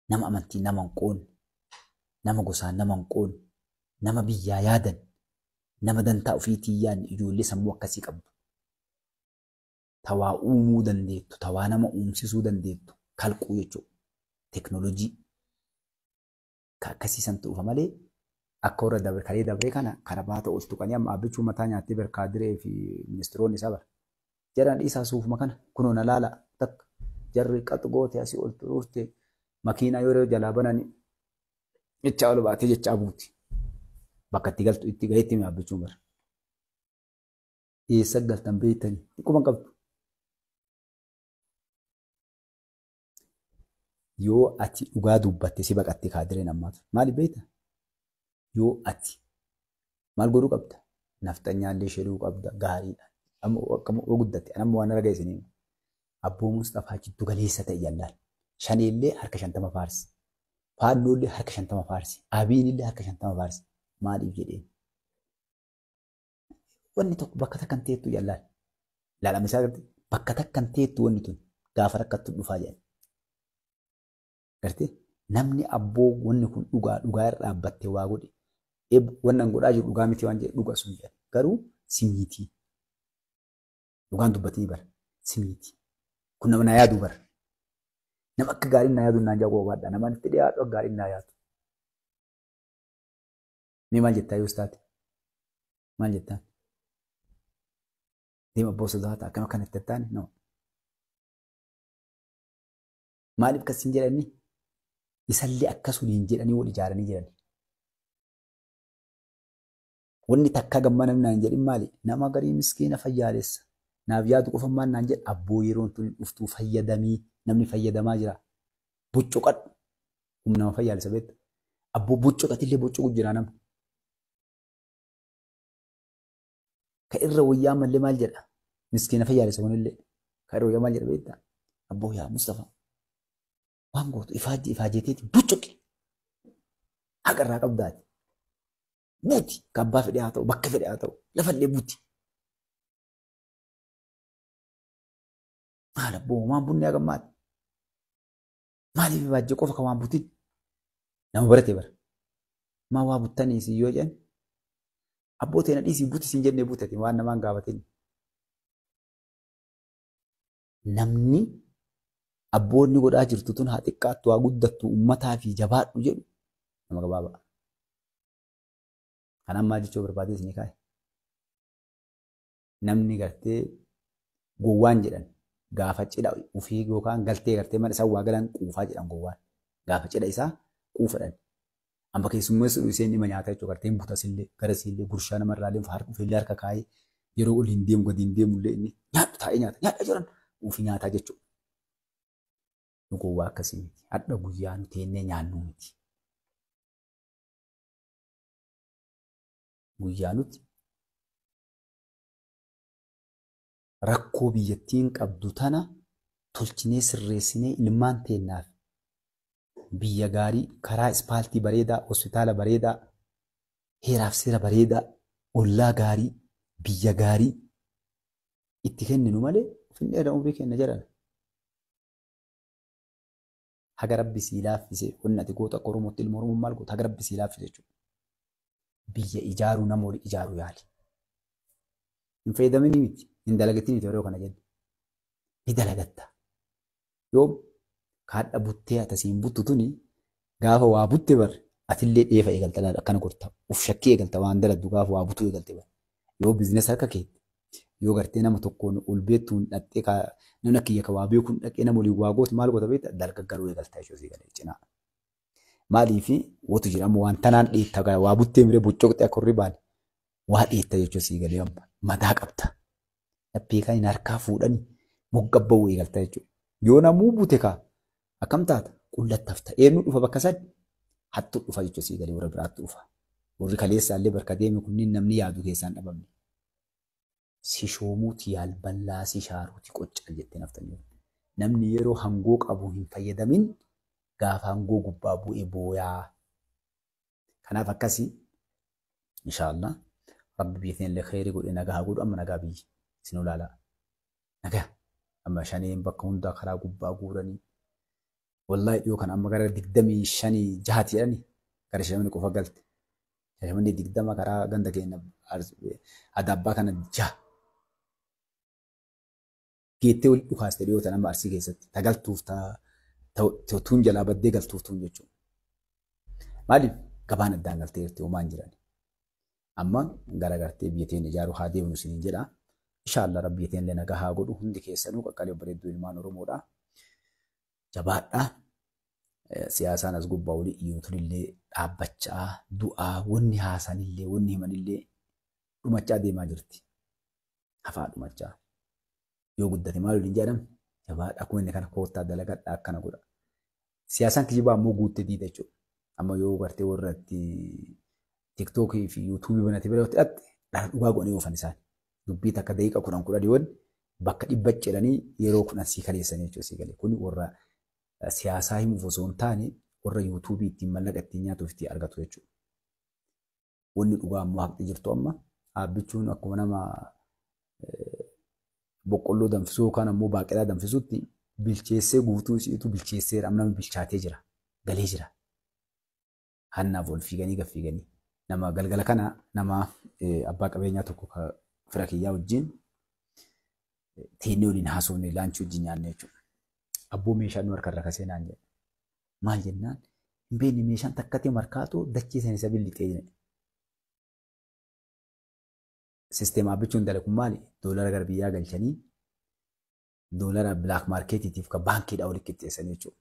nama amantii nama hin qoonne, nama gosaan nama hin qoonne, nama biyyaa yaadan, nama dantaa ofiitii yaadne ijoollee sammuu akkasii qabdu. Tawaa uumuu dandeettu, tawaa nama uumsisuu dandeettu, kalquu jechuudha. Teknoolojii. Ka akkasiisan ta'uufa malee akka warra dabre kalee dabree kana karabaata ol tuqanii amma abbichuu mataa nyaattee barkaadiree fi ministeeronni isaa bara. Jaraan dhiisaa suufuma kana kunuun alaala takka jarri qaxgootee asii ol turuurte makiinaa yeroo jalaa banan jecha ol baatee jecha abuuti. Bakka itti galtu itti gaheetti mi abbichuun bara. Eessa galtan beektanii dhiquma qabdu. Yoo ati dhugaa dubbatte si baqatte kaadireen ammaatu maaliif beekta? Yoo ati maal godhuu qabda? Nafxanyaallee sheduu qabda gaariidha. Amma akkuma guddatte anamma waan argaa isiniin Abboo Mustafaa jiddu galeessa ta'e jallaan. Shaneellee harka 50 faarsi. Faalloollee harka 50 faarsi. Abiinillee harka 50 faarsi. Maaliif jedheen? Wanni tokko bakka takkan teettu jallaan. Ilaalama isaa agartee bakka takkan teettu wanni tun gaafa rakkattu dhufaa jedhan. Gartee namni abboo wanni kun dhugaa irra dhaabbattee waa godhe. Wannan godhaa jiru dhugaa miti waan jedhe dhugaa sun jedhan. Garuu simiitii. Dhugaan dubbatanii bara. Simiitii. Kun nama na yaadu bara. Nama akka gaariin na yaadu naan jaagoo baadhaa. Nama itti dhiyaatu akka gaariin na yaadu. Mee maal jettaa yoo taate? Maal jettaa? Deema abboo sodaata akkama kanatti taane? No. Maaliif akkasiin jedhanii? Isallee akkasumaan jedhanii wal ijaaranii jiran. Wanni takka gammadan naan jedhin maali? Nama garii miskiina fayyaalessa. Naaf yaadu qofammaan naan jedha abboo yeroon tun dhuftuu fayyadamii namni fayyadamaa jira. Boccoqadhu. Humna nama fayyaalessa beekta. Abboo boccoqatillee boccoqu jira nama. Ka irra wayyaa mallee maal jedha? Miskiina fayyaalessa kunillee. Ka irra wayyaa maal jedha beekta? Abboo yaa Mustafaa. Waan gootu ifaajeeteeti boccoqe. Haqa irraa qabdaati. Buuti. Ka abbaa fedhe haa ta'u, bakka fedhe haa ta'u, lafallee buuti. Maal abboo waan bunni hagammaati. Maaliif ifaajjee qofa kan waan buutin? Nama barate bara. Maa waa buttanii si yoo jedhan abboo teena dhiisii buuti siin jennee buutati waan namaan gaafatin. Namni abboonni godhaa jirtu tun haa xiqqaattu haa guddattu uummataa fi jabaadhu jedhu nama gabaabaa. Kanaan maal jechuu barbaadee isin kaa'e? Namni gartee gowwaan jedhan gaafa cidha ofii yookaan galtee gartee mana isaa waa galan quufaa jedhan gowwaan. Gaafa cidha isaa quufadhan. Amma keessummeessu dhufee inni nyaata jechuudha gartee butasillee garasillee gurshaa namarraallee harka ofillee harka kaayee yeroo ol hin deemu gadi hin deemullee inni nyaadhu taa'ee nyaata jiran ofii nyaataa jechuudha. Nu gowwaa akkasii miti. Hadha guyyaa nu teennee nyaannu miti. Guyyaa nuti rakkoo biyyattiin qabdu tana tolchinee sirreessinee ilmaan teennaaf biyya gaarii karaa ispaaltii bareedaa, hospitaala bareedaa, heeraaf seera bareedaa, ollaa gaarii, biyya gaarii itti kenninu malee findeedha umrii kenna jedhan. haga rabbi sii laaffise wanni ati goota akka Oromootti ilma Oromoon maal goota haga rabbi sii laaffise jechuudha. Biyya ijaaruu nama olii ijaaruu yaali. Hin fayyadaminii miti hin dalagatin yeroo kana jennu. Ni dalagatta. Yoo kaadha buttee atasiin buttu tuni gaafa waa butte bar atillee dheefa eegalta akkana gorta. Uf shakkii eegalta waan daladdu gaafa waa butuu eegalte bar. Yoo biizinesa harka keetti. Yoo gartee nama tokkoon ol beektuun dhattee namni kiyya ka waa beekuun dhaqee nama waliin waa gootu maal goota beekta dalgaggaruu eegaltaa jechuudha sii galee cinaa. Maaliifi watu jedhamu waan tanaan dheetta waa buttee miree boccoqxee akka horri baane waa dheetta jechuudha sii galee amma mataa qabda. Dhabbee kan hin harkaa fuudhanii moggabba'uu eegaltaa jechuudha. Yoo namuu bute kaa akkam taata qullattafta eenyu dhufa bakka sadi hattu dhufa jechuudha sii galee warra biraatti dhufa. Warri kaleessaallee barka deeme kunniin namni yaadu keessaan dhabamne. Si shoomuuti yaal bal'aa si shaaruuti qoccal jettee naftanii. Namni yeroo hangoo qabu hin fayyadamin gaafa hangoo gubbaa bu'ee booyaa. Kanaaf akkasii inshaallah rabbi biyyattiin illee khayrii godhee nagaa godhu amma nagaa biyyi isin ilaalaa. Nagaa amma shaneen bakka hundaa karaa gubbaa guuranii. Wallahi dhiyoo kan amma gara 25 jahati jedhani gara 5 qofa galte. 20 karaa ganda keenya adabbaa kana jaha. Geettee walitti dhukaaste dhiyoo nama arsii keessatti tagaltuuf tuun jalaa baddee galtuuf tuun jechuudha. Maaliif gabaan addaan galtee jirti homaan jiran. Amma garagartee biyyattiin ijaaruu haa deemnu isiniin jedha. Inshaallah rabbi biyyattiin illee nagaa haa godhu hundi keessanuu qaqqalee bareedduu ilmaan Oromoodha. Jabaadhaa. Siyaasaan as gubbaa olii iyyuutuun illee dhaabbachaa du'aa wanni haasanillee wanni himanillee dhumachaa deemaa jirti. Hafaa dhumachaa. Yoo guddate maal waliin jedham jabaadha akkuma inni kana koottaa dalagadhaa akkana godha. Siyaasaan kijibaa ammoo guuttee diida jechuudha. Amma yoo gartee warra tiiktookii fi yuutuubii banatee bira hidhatte dhala dhugaa godhanii oofan isaan. Dubbii takka daqiiqa 10 dhiyoon bakka 100 jedhanii yeroo 10 sii kaleessanii jechuudha sii galee. Kuni warra siyaasaa himuuf osoo hin taane warra yuutuubii ittiin mallaqa ittiin nyaatuuf itti argatu jechuudha. Wanni dhugaa ammoo haqxi jirtu amma dhaabbichuun akkuma nama boqqolloo danfisuu yookaan ammoo baaqelaa danfisuutti bilcheessee guutuu isiitu bilcheessee amma namni bilchaatee jira galee jira. Hannaaf ol fiiganii gaffiiganii nama galgala kana nama abbaa qabeenyaa tokko fira kiyyaa wajjin teennee waliin haasofne laanchii wajjin nyaanne jechuudha. Abboo meeshaan nu harkarra kasee naan jedhe. Maal jennaan hin beekne meeshaan takkatee markaatoo dachee sana isa billixee jedhe. Sisteema abbichuun dalagu maali? Doolara gara biyyaa galchanii doolara bilaak maarkeetiitiif ka baankiidhaa walitti qixxeessanii jechuudha.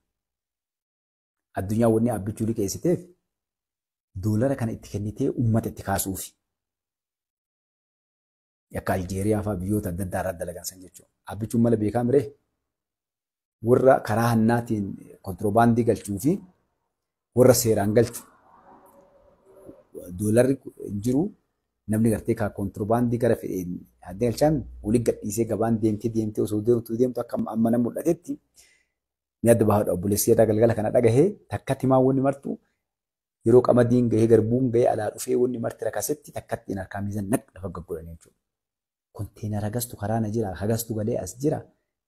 Addunyaa wanni abbichuu liqeessiteef doolara kana itti kennitee uummata itti kaasuufi. Akka Aljeeriyaa fa'aa biyyoota adda addaa irraa dalagan san jechuudha. Abbichuun mala beekaa miree warra karaa hannaatiin kontiroobaandii galchuu fi warra seeraan galchu doolarri jiru namni gartee kaa kontiroobaandii gara fedheen adda galchaan waliin gadhiisee gabaan deemtee osoo deemtu akka amma nama mul'atetti ni adda bahaadha. Obboleessi irraa galgala kana dhagahee takkatti maa wanni martu yeroo qamadiin gahee garbuun gahee alaa dhufee wanni marti rakasetti takkatti harkaa miizan naq lafa gaggodhanii jechuudha. Konteenara hagastu karaa na jira hagastu galee as jira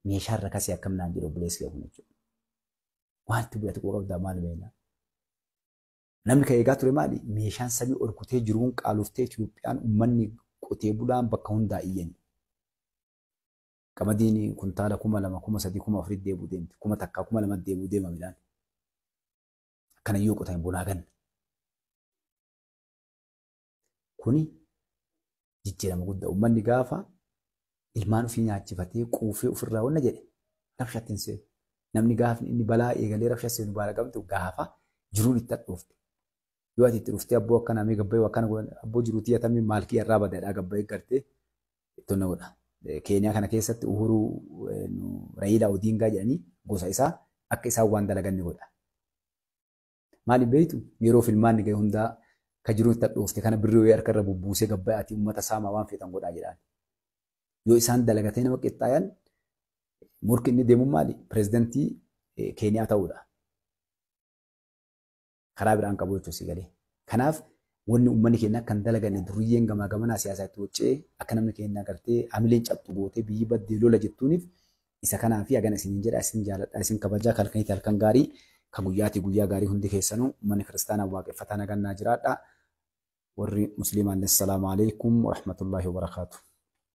meeshaan rakasee akkam naan jedhu obboleessi gahu jechuudha. Wanti bu'atu qoo qabdaa maal beekna. Namni kan eegaa ture maali? Meeshaan samii orkutee jiruun qaaluftee Itoophiyaan uummanni qotee bulaan bakka hundaa iyyani. Qamadiin kuntaala 2,000, 3,000, 4,000 deebuu deemti. 1,000, 2,000 deebuu deema midhaan. Akkana yoo qotan bonaa ganna. Kuni jijjiirama guddaa uummanni gaafa ilmaan ofii nyaachifatee quufee ofirraa wanna jedhe rabshatti hin seenu. Namni gaafa inni balaa eegalee rabsha seenu baala qabdu gaafa jiruun itti hadhoofte. Yoo ati itti dhuftee abboo akkana mee gabbayee akkana godhan abboo jiruutii yatamii maalkii irraa badaadhaa gabbayee gartee ittonna godha. Keeniyaa kana keessatti Uhuruu Raayilaa Odiingaa jedhanii gosa isaa akka isaan waan dalaganni godha. Maaliif beektu yeroo filmaanni gahee hundaa ka jiruun itti hadhoofte kana birrii harka irra bubbuusee gabbayee ati uummata saamaa waan feetan godhaa jedhaan. Yoo isaan dalagatee nama qixxaayan murki inni deemu maali? Pireezidantii Keeniyaa ta'uudha. Karaa biraan qabu jechuun si galee. Kanaaf wanni uummanni keenya kan dalagan duriyyeen gamaa gamanaa siyaasaa itti waccee akka namni keenya agartee hamileen cabxu gootee biyyi baddee lola jettuuniif isa kanaa fi hagana isin jedha isin jaaladha isin kabajaa kalkaniiti halkan gaarii ka guyyaati guyyaa gaarii hundi keessanuu uummanni kiristaanaa waaqeffataa nagannaa jiraadha. Warri musliimaan assalaamu alaikum wa rahmatullahi wa barakaatuh.